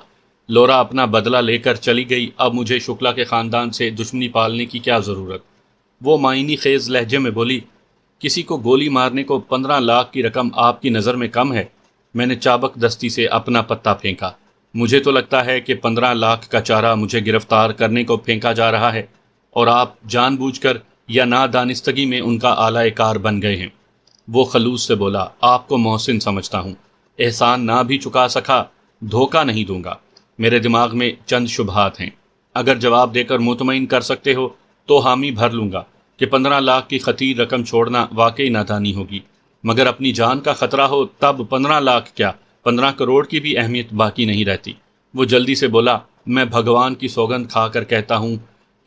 لورا اپنا بدلہ لے کر چلی گئی، اب مجھے شکلا کے خاندان سے دشمنی پالنے کی کیا ضرورت؟ وہ معنی خیز لہجے میں بولی، کسی کو گولی مارنے کو 15 لاکھ کی رقم آپ کی نظر میں کم ہے؟ میں نے چابک دستی سے اپنا پتہ پھینکا، مجھے تو لگتا ہے کہ 15 لاکھ کا چارہ مجھے گرفتار کرنے کو پھینکا جا رہا ہے، اور آپ جان بوجھ کر یا نادانستگی میں ان کا آلہ کار بن گئے ہیں۔ وہ خلوص سے بولا، آپ کو محسن سمجھتا ہوں، احسان نہ بھی چکا سکا، دھوکہ نہیں دوں گا۔ میرے دماغ میں چند شبہات ہیں، اگر جواب دے کر مطمئن کر سکتے ہو تو حامی بھر لوں گا کہ 15 لاکھ کی خطیر رقم چھوڑنا واقعی نادانی ہوگی، مگر اپنی جان کا خطرہ ہو تب 15 لاکھ کیا 15 کروڑ کی بھی اہمیت باقی نہیں رہتی۔ وہ جلدی سے بولا، میں بھگوان کی سوگند کھا کر کہتا ہوں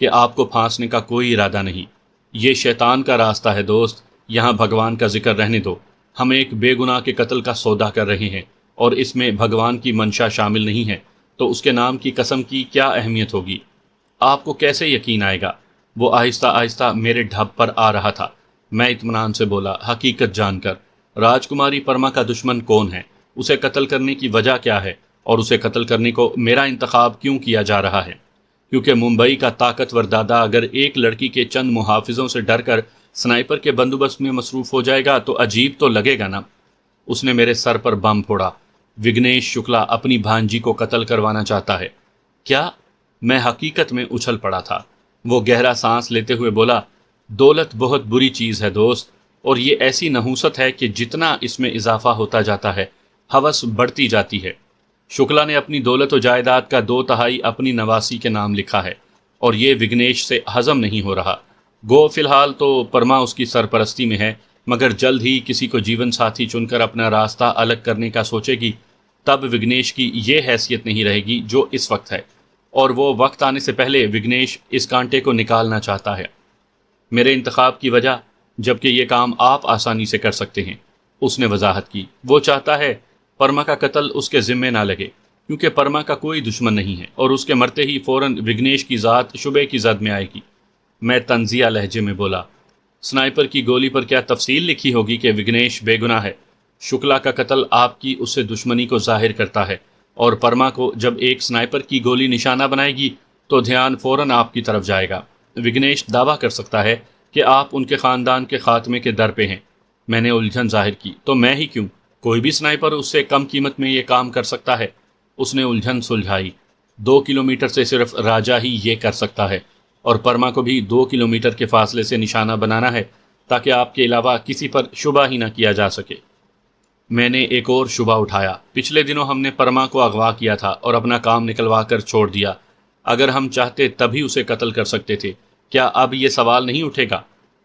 کہ آپ کو پھانسنے کا کوئی ارادہ نہیں۔ یہ شیطان کا راستہ ہے دوست، یہاں بھگوان کا ذکر رہنے دو۔ ہم ایک بے گناہ کے قتل کا سودا کر رہے ہیں، اور اس میں بھگوان کی منشا شامل نہیں ہے، تو اس کے نام کی قسم کی کیا اہمیت ہوگی؟ آپ کو کیسے یقین آئے گا؟ وہ آہستہ آہستہ میرے ڈھب پر آ رہا تھا۔ میں اطمینان سے بولا، حقیقت جان کر۔ راجکماری پرما کا دشمن کون ہے؟ اسے قتل کرنے کی وجہ کیا ہے؟ اور اسے قتل کرنے کو میرا انتخاب کیوں کیا جا رہا ہے؟ کیونکہ ممبئی کا طاقتور دادا اگر ایک لڑکی کے چند محافظوں سے ڈر کر سنائپر کے بندوبست میں مصروف ہو جائے گا تو عجیب تو لگے گا نا۔ اس نے میرے سر پر بم پھوڑا۔ وگنیش شکلا اپنی بھانجی کو قتل کروانا چاہتا ہے کیا؟ میں حقیقت میں اچھل پڑا تھا۔ وہ گہرا سانس لیتے ہوئے بولا، دولت بہت بری چیز ہے دوست، اور یہ ایسی نحوست ہے کہ جتنا اس میں اضافہ ہوتا جاتا ہے ہوس بڑھتی جاتی ہے۔ شکلا نے اپنی دولت و جائیداد کا 2/3 اپنی نواسی کے نام لکھا ہے، اور یہ وگنیش سے ہضم نہیں ہو رہا۔ گو فی الحال تو پرما اس کی سرپرستی میں ہے، مگر جلد ہی کسی کو جیون ساتھی چن کر اپنا راستہ الگ کرنے کا سوچے گی، تب وگنیش کی یہ حیثیت نہیں رہے گی جو اس وقت ہے، اور وہ وقت آنے سے پہلے وگنیش اس کانٹے کو نکالنا چاہتا ہے۔ میرے انتخاب کی وجہ، جبکہ یہ کام آپ آسانی سے کر سکتے ہیں، اس نے وضاحت کی۔ وہ چاہتا ہے پرما کا قتل اس کے ذمے نہ لگے، کیونکہ پرما کا کوئی دشمن نہیں ہے، اور اس کے مرتے ہی فوراً وگنیش کی ذات شبے کی زد میں آئے گی۔ میں طنزیہ لہجے میں بولا، سنائپر کی گولی پر کیا تفصیل لکھی ہوگی کہ وگنیش بے گناہ ہے؟ شکلا کا قتل آپ کی اس سے دشمنی کو ظاہر کرتا ہے، اور پرما کو جب ایک سنائپر کی گولی نشانہ بنائے گی تو دھیان فوراً آپ کی طرف جائے گا۔ وگنیش دعویٰ کر سکتا ہے کہ آپ ان کے خاندان کے خاتمے کے در پہ ہیں۔ میں نے الجھن ظاہر کی، تو میں ہی کیوں؟ کوئی بھی سنائپر اس سے کم قیمت میں یہ کام کر سکتا ہے۔ اس نے الجھن سلجھائی، 2 کلومیٹر سے صرف راجہ ہی یہ کر سکتا ہے، اور پرما کو بھی 2 کلومیٹر کے فاصلے سے نشانہ بنانا ہے تاکہ آپ کے علاوہ کسی پر شبہ ہی نہ کیا جا سکے۔ میں نے ایک اور شبہ اٹھایا، پچھلے دنوں ہم نے پرما کو اغوا کیا تھا اور اپنا کام نکلوا کر چھوڑ دیا۔ اگر ہم چاہتے تبھی اسے قتل کر سکتے تھے، کیا اب یہ سوال نہیں اٹھے گا؟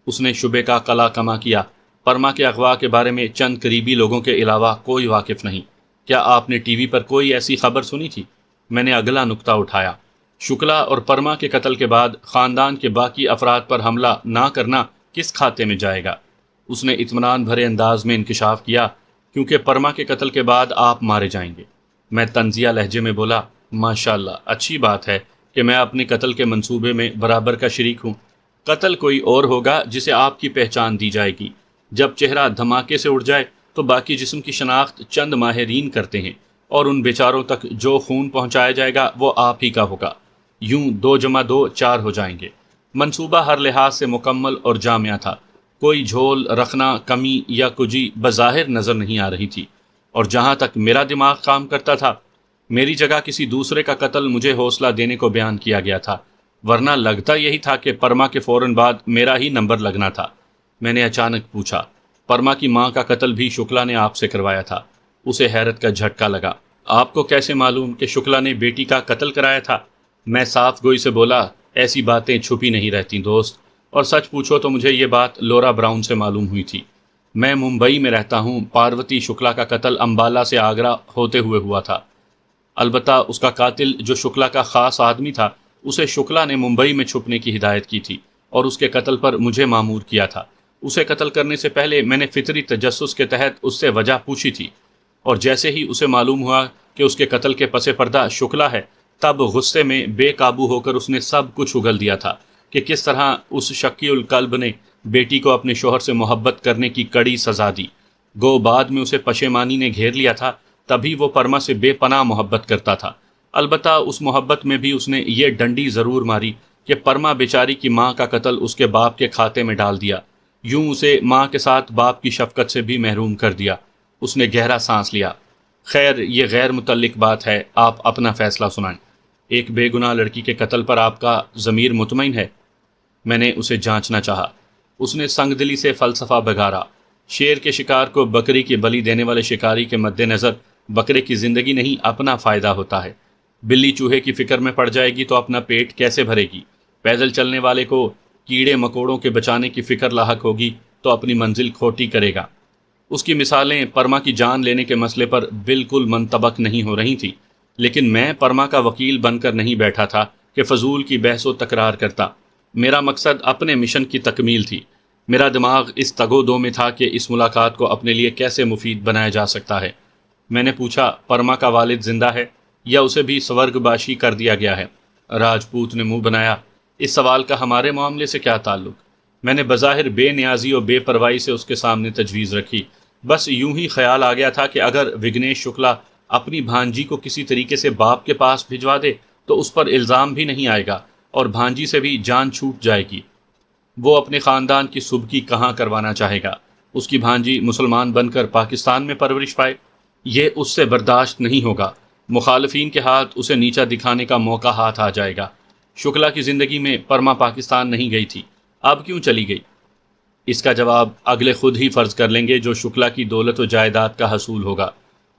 اس نے شبے کا قلع کما کیا۔ پرما کے اغوا کے بارے میں چند قریبی لوگوں کے علاوہ کوئی واقف نہیں۔ کیا آپ نے ٹی وی پر کوئی ایسی خبر سنی تھی؟ میں نے اگلا نکتہ اٹھایا۔ شکلا اور پرما کے قتل کے بعد خاندان کے باقی افراد پر حملہ نہ کرنا کس کھاتے میں جائے گا؟ اس نے اطمینان بھرے انداز میں انکشاف کیا، کیونکہ پرما کے قتل کے بعد آپ مارے جائیں گے۔ میں طنزیہ لہجے میں بولا، ماشاءاللہ، اچھی بات ہے کہ میں اپنے قتل کے منصوبے میں برابر کا شریک ہوں۔ قتل کوئی اور ہوگا جسے آپ کی پہچان دی جائے گی۔ جب چہرہ دھماکے سے اڑ جائے تو باقی جسم کی شناخت چند ماہرین کرتے ہیں، اور ان بیچاروں تک جو خون پہنچایا جائے گا وہ آپ ہی کا ہوگا۔ یوں 2+2 4 ہو جائیں گے۔ منصوبہ ہر لحاظ سے مکمل اور جامع تھا۔ کوئی جھول، رخنا، کمی یا کجی بظاہر نظر نہیں آ رہی تھی، اور جہاں تک میرا دماغ کام کرتا تھا، میری جگہ کسی دوسرے کا قتل مجھے حوصلہ دینے کو بیان کیا گیا تھا، ورنہ لگتا یہی تھا کہ پرما کے فوراً بعد میرا ہی نمبر لگنا تھا۔ میں نے اچانک پوچھا، پرما کی ماں کا قتل بھی شکلا نے آپ سے کروایا تھا؟ اسے حیرت کا جھٹکا لگا۔ آپ کو کیسے معلوم کہ شکلا نے بیٹی کا قتل کرایا تھا؟ میں صاف گوئی سے بولا، ایسی باتیں چھپی نہیں رہتی دوست، اور سچ پوچھو تو مجھے یہ بات لورا براؤن سے معلوم ہوئی تھی۔ میں ممبئی میں رہتا ہوں۔ پاروتی شکلا کا قتل امبالہ سے آگرہ ہوتے ہوئے ہوا تھا۔ البتہ اس کا قاتل جو شکلا کا خاص آدمی تھا، اسے شکلا نے ممبئی میں چھپنے کی ہدایت کی تھی، اور اس کے قتل پر مجھے مامور کیا تھا۔ اسے قتل کرنے سے پہلے میں نے فطری تجسس کے تحت اس سے وجہ پوچھی تھی، اور جیسے ہی اسے معلوم ہوا کہ اس کے قتل کے پس پردہ شکلا ہے، تب غصے میں بے قابو ہو کر اس نے سب کچھ اگل دیا تھا کہ کس طرح اس شکی القلب نے بیٹی کو اپنے شوہر سے محبت کرنے کی کڑی سزا دی۔ گو بعد میں اسے پشیمانی نے گھیر لیا تھا، تبھی وہ پرما سے بے پناہ محبت کرتا تھا۔ البتہ اس محبت میں بھی اس نے یہ ڈنڈی ضرور ماری کہ پرما بیچاری کی ماں کا قتل اس کے باپ کے کھاتے میں ڈال دیا، یوں اسے ماں کے ساتھ باپ کی شفقت سے بھی محروم کر دیا۔ اس نے گہرا سانس لیا۔ خیر، یہ غیر متعلق بات ہے، آپ اپنا فیصلہ سنائیں۔ ایک بے گناہ لڑکی کے قتل پر آپ کا ضمیر مطمئن ہے؟ میں نے اسے جانچنا چاہا۔ اس نے سنگ دلی سے فلسفہ بگارا۔ شیر کے شکار کو بکری کی بلی دینے والے شکاری کے مد نظر بکرے کی زندگی نہیں، اپنا فائدہ ہوتا ہے۔ بلی چوہے کی فکر میں پڑ جائے گی تو اپنا پیٹ کیسے بھرے گی؟ پیدل چلنے والے کو کیڑے مکوڑوں کے بچانے کی فکر لاحق ہوگی تو اپنی منزل کھوٹی کرے گا۔ اس کی مثالیں پرما کی جان لینے کے مسئلے پر بالکل منطبق نہیں ہو رہی تھی، لیکن میں پرما کا وکیل بن کر نہیں بیٹھا تھا کہ فضول کی بحث و تکرار کرتا۔ میرا مقصد اپنے مشن کی تکمیل تھی۔ میرا دماغ اس تگ و دو میں تھا کہ اس ملاقات کو اپنے لیے کیسے مفید بنایا جا سکتا ہے۔ میں نے پوچھا، پرما کا والد زندہ ہے یا اسے بھی سورگ باشی کر دیا گیا ہے؟ راجپوت نے منہ بنایا، اس سوال کا ہمارے معاملے سے کیا تعلق؟ میں نے بظاہر بے نیازی اور بے پرواہی سے اس کے سامنے تجویز رکھی۔ بس یوں ہی خیال آ گیا تھا کہ اگر وگنیش شکلا اپنی بھانجی کو کسی طریقے سے باپ کے پاس بھجوا دے تو اس پر الزام بھی نہیں آئے گا اور بھانجی سے بھی جان چھوٹ جائے گی۔ وہ اپنے خاندان کی سبکی کہاں کروانا چاہے گا؟ اس کی بھانجی مسلمان بن کر پاکستان میں پرورش پائے، یہ اس سے برداشت نہیں ہوگا۔ مخالفین کے ہاتھ اسے نیچا دکھانے کا موقع ہاتھ آ جائے گا۔ شکلا کی زندگی میں پرما پاکستان نہیں گئی تھی، اب کیوں چلی گئی؟ اس کا جواب اگلے خود ہی فرض کر لیں گے جو شکلا کی دولت و جائیداد کا حصول ہوگا،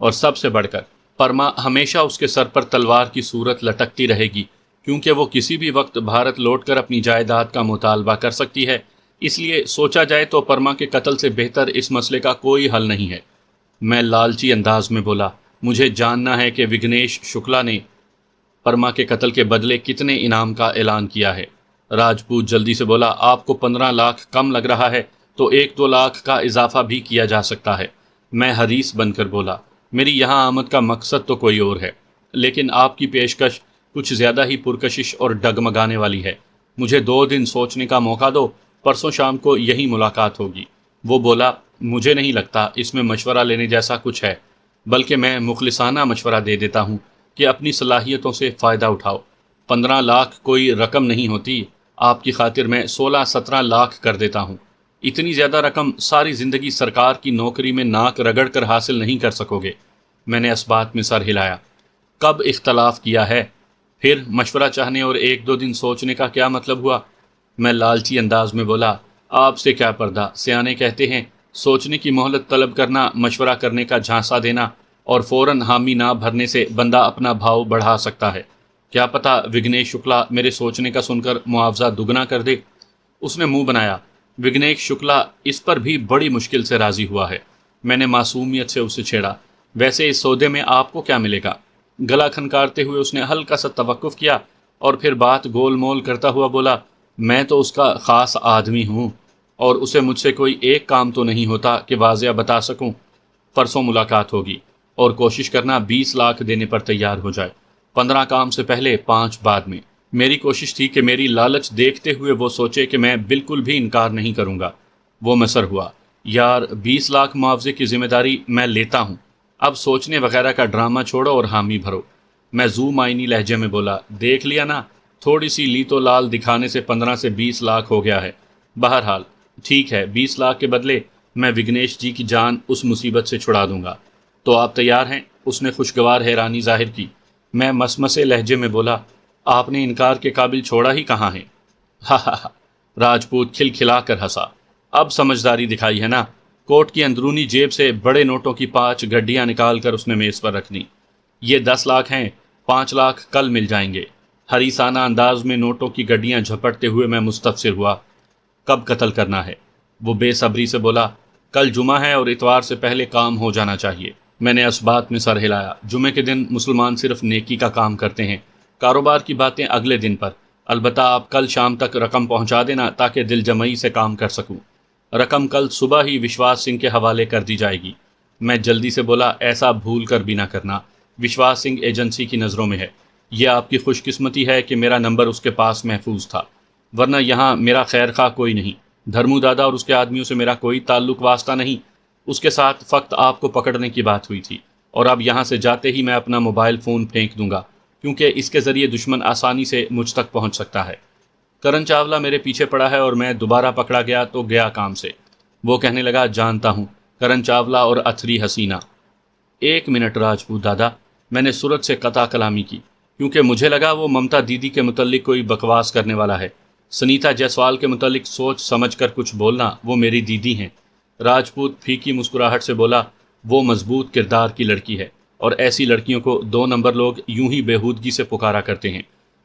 اور سب سے بڑھ کر پرما ہمیشہ اس کے سر پر تلوار کی صورت لٹکتی رہے گی، کیونکہ وہ کسی بھی وقت بھارت لوٹ کر اپنی جائیداد کا مطالبہ کر سکتی ہے۔ اس لیے سوچا جائے تو پرما کے قتل سے بہتر اس مسئلے کا کوئی حل نہیں ہے۔ میں لالچی انداز میں بولا، مجھے جاننا ہے کہ وگنیش شکلا نے پرما کے قتل کے بدلے کتنے انعام کا اعلان کیا ہے۔ راجپوت جلدی سے بولا، آپ کو 15 لاکھ کم لگ رہا ہے تو 1-2 لاکھ کا اضافہ بھی کیا جا سکتا ہے۔ میں حریص بن کر بولا، میری یہاں آمد کا مقصد تو کوئی اور ہے، لیکن آپ کی پیشکش کچھ زیادہ ہی پرکشش اور ڈگمگانے والی ہے۔ مجھے 2 دن سوچنے کا موقع دو، پرسوں شام کو یہی ملاقات ہوگی۔ وہ بولا، مجھے نہیں لگتا اس میں مشورہ لینے جیسا کچھ ہے، بلکہ میں مخلصانہ مشورہ دے دیتا ہوں کہ اپنی صلاحیتوں سے فائدہ اٹھاؤ۔ 15 لاکھ کوئی رقم نہیں ہوتی، آپ کی خاطر میں 16-17 لاکھ کر دیتا ہوں۔ اتنی زیادہ رقم ساری زندگی سرکار کی نوکری میں ناک رگڑ کر حاصل نہیں کر سکو گے۔ میں نے اس بات میں سر ہلایا۔ کب اختلاف کیا ہے؟ پھر مشورہ چاہنے اور 1-2 دن سوچنے کا کیا مطلب ہوا؟ میں لالچی انداز میں بولا، آپ سے کیا پردہ، سیانے کہتے ہیں سوچنے کی مہلت طلب کرنا مشورہ کرنے کا جھانسا دینا، اور فوراً حامی نہ بھرنے سے بندہ اپنا بھاؤ بڑھا سکتا ہے۔ کیا پتہ وگنیش شکلا میرے سوچنے کا سن کر معاوضہ دگنا کر دے۔ اس نے منہ بنایا۔ وگنیش شکلا اس پر بھی بڑی مشکل سے راضی ہوا ہے۔ میں نے معصومیت سے اسے چھیڑا، ویسے اس سودے میں آپ کو کیا ملے گا؟ گلا کھنکارتے ہوئے اس نے ہلکا سا توقف کیا اور پھر بات گول مول کرتا ہوا بولا، میں تو اس کا خاص آدمی ہوں اور اسے مجھ سے کوئی ایک کام تو نہیں ہوتا کہ واضح بتا سکوں۔ پرسوں ملاقات ہوگی اور کوشش کرنا 20 لاکھ دینے پر تیار ہو جائے، 15 کام سے پہلے 5 بعد میں۔ میری کوشش تھی کہ میری لالچ دیکھتے ہوئے وہ سوچے کہ میں بالکل بھی انکار نہیں کروں گا۔ وہ مسر ہوا، یار 20 لاکھ معاوضے کی ذمہ داری میں لیتا ہوں، اب سوچنے وغیرہ کا ڈرامہ چھوڑو اور حامی بھرو۔ میں زو معنی لہجے میں بولا، دیکھ لیا نا، تھوڑی سی لی تو لال دکھانے سے 15 سے 20 لاکھ ہو گیا ہے۔ بہرحال ٹھیک ہے، 20 لاکھ کے بدلے میں وگنیش جی کی جان اس مصیبت سے چھڑا دوں گا۔ تو آپ تیار ہیں؟ اس نے خوشگوار حیرانی ظاہر کی۔ میں مسمسے لہجے میں بولا، آپ نے انکار کے قابل چھوڑا ہی کہاں ہے؟ ہا ہا ہا، راجپوت کھلکھلا کر ہنسا۔ اب سمجھداری دکھائی ہے نا؟ کوٹ کی اندرونی جیب سے بڑے نوٹوں کی 5 گڈیاں نکال کر اس نے میز پر رکھ دیں۔ یہ 10 لاکھ ہیں، 5 لاکھ کل مل جائیں گے۔ حریصانہ انداز میں نوٹوں کی گڈیاں جھپٹتے ہوئے میں مستفسر ہوا، کب قتل کرنا ہے؟ وہ بے صبری سے بولا، کل جمعہ ہے اور اتوار سے پہلے کام ہو جانا چاہیے۔ میں نے اس بات میں سر ہلایا، جمعے کے دن مسلمان صرف نیکی کا کام کرتے ہیں، کاروبار کی باتیں اگلے دن پر۔ البتہ آپ کل شام تک رقم پہنچا دینا تاکہ دل جمعی سے کام کر سکوں۔ رقم کل صبح ہی وشواس سنگھ کے حوالے کر دی جائے گی۔ میں جلدی سے بولا، ایسا بھول کر بھی نہ کرنا، وشواس سنگھ ایجنسی کی نظروں میں ہے۔ یہ آپ کی خوش قسمتی ہے کہ میرا نمبر اس کے پاس محفوظ تھا، ورنہ یہاں میرا خیر خواہ کوئی نہیں۔ دھرمو دادا اور اس کے آدمیوں سے میرا کوئی تعلق واسطہ نہیں، اس کے ساتھ فقط آپ کو پکڑنے کی بات ہوئی تھی، اور اب یہاں سے جاتے ہی میں اپنا موبائل فون پھینک دوں گا، کیونکہ اس کے ذریعے دشمن آسانی سے مجھ تک پہنچ سکتا ہے۔ کرن چاولہ میرے پیچھے پڑا ہے اور میں دوبارہ پکڑا گیا تو گیا کام سے۔ وہ کہنے لگا، جانتا ہوں، کرن چاولہ اور اتھری حسینہ۔ 1 منٹ راجپوت دادا، میں نے صورت سے قطع کلامی کی، کیونکہ مجھے لگا وہ ممتا دیدی کے متعلق کوئی بکواس کرنے والا ہے۔ سنیتا جیسوال کے متعلق سوچ سمجھ کر کچھ بولنا، وہ میری دیدی ہیں۔ راجپوت پھیکی مسکراہٹ سے بولا، وہ مضبوط کردار کی لڑکی ہے، اور ایسی لڑکیوں کو 2 نمبر لوگ یوں ہی بےہودگی سے پکارا کرتے ہیں۔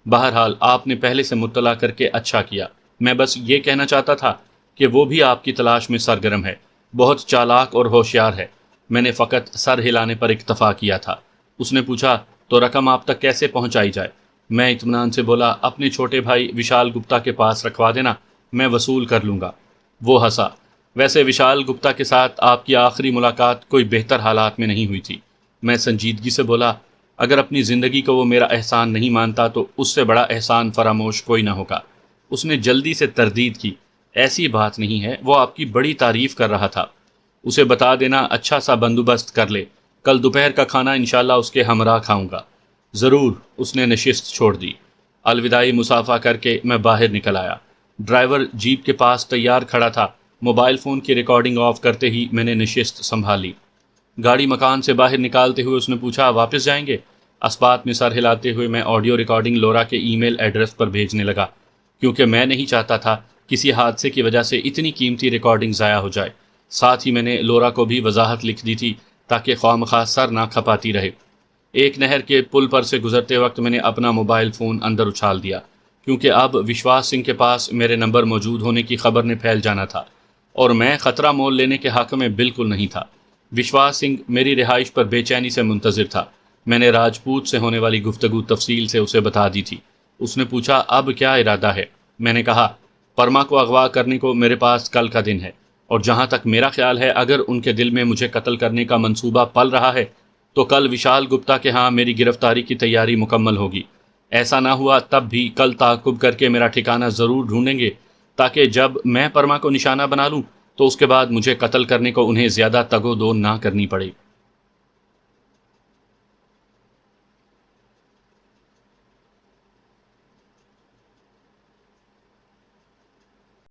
بہرحال آپ نے پہلے سے مطلع کر کے اچھا کیا۔ میں بس یہ کہنا چاہتا تھا کہ وہ بھی آپ کی تلاش میں سرگرم ہے، بہت چالاک اور ہوشیار ہے۔ میں نے فقط سر ہلانے پر اکتفا کیا تھا۔ اس نے پوچھا، تو رقم آپ تک کیسے پہنچائی جائے؟ میں اطمینان سے بولا، اپنے چھوٹے بھائی وشال گپتا کے پاس رکھوا دینا، میں وصول کر لوں گا۔ وہ ہنسا۔ ویسے وشال گپتا کے ساتھ آپ کی آخری ملاقات کوئی بہتر حالات میں نہیں ہوئی تھی۔ میں سنجیدگی سے بولا، اگر اپنی زندگی کو وہ میرا احسان نہیں مانتا تو اس سے بڑا احسان فراموش کوئی نہ ہوگا۔ اس نے جلدی سے تردید کی، ایسی بات نہیں ہے، وہ آپ کی بڑی تعریف کر رہا تھا۔ اسے بتا دینا اچھا سا بندوبست کر لے، کل دوپہر کا کھانا انشاءاللہ اس کے ہمراہ کھاؤں گا۔ ضرور، اس نے نشست چھوڑ دی۔ الوداعی مصافحہ کر کے میں باہر نکل آیا۔ ڈرائیور جیپ کے پاس تیار کھڑا تھا۔ موبائل فون کی ریکارڈنگ آف کرتے ہی میں نے نشست سنبھالی۔ گاڑی مکان سے باہر نکالتے ہوئے اس نے پوچھا، واپس جائیں گے؟ اسبات میں سر ہلاتے ہوئے میں آڈیو ریکارڈنگ لورا کے ای میل ایڈریس پر بھیجنے لگا، کیونکہ میں نہیں چاہتا تھا کسی حادثے کی وجہ سے اتنی قیمتی ریکارڈنگ ضائع ہو جائے۔ ساتھ ہی میں نے لورا کو بھی وضاحت لکھ دی تھی تاکہ خواہ سر نہ کھپاتی رہے۔ ایک نہر کے پل پر سے گزرتے وقت میں نے اپنا موبائل فون اندر اچھال دیا، کیونکہ اب وشواس سنگھ کے پاس میرے نمبر موجود ہونے کی خبر نے پھیل جانا تھا، اور میں خطرہ مول لینے کے حق میں بالکل نہیں تھا۔ وشواس سنگھ میری رہائش پر بے چینی سے منتظر تھا۔ میں نے راجپوت سے ہونے والی گفتگو تفصیل سے اسے بتا دی تھی۔ اس نے پوچھا، اب کیا ارادہ ہے؟ میں نے کہا، پرما کو اغوا کرنے کو میرے پاس کل کا دن ہے، اور جہاں تک میرا خیال ہے اگر ان کے دل میں مجھے قتل کرنے کا منصوبہ پل رہا ہے تو کل وشال گپتا کے ہاں میری گرفتاری کی تیاری مکمل ہوگی۔ ایسا نہ ہوا تب بھی کل تعاقب کر کے میرا ٹھکانہ ضرور ڈھونڈیں گے، تاکہ جب میں پرما کو نشانہ بنا لوں تو اس کے بعد مجھے قتل کرنے کو انہیں زیادہ تگ و دو نہ کرنی پڑے۔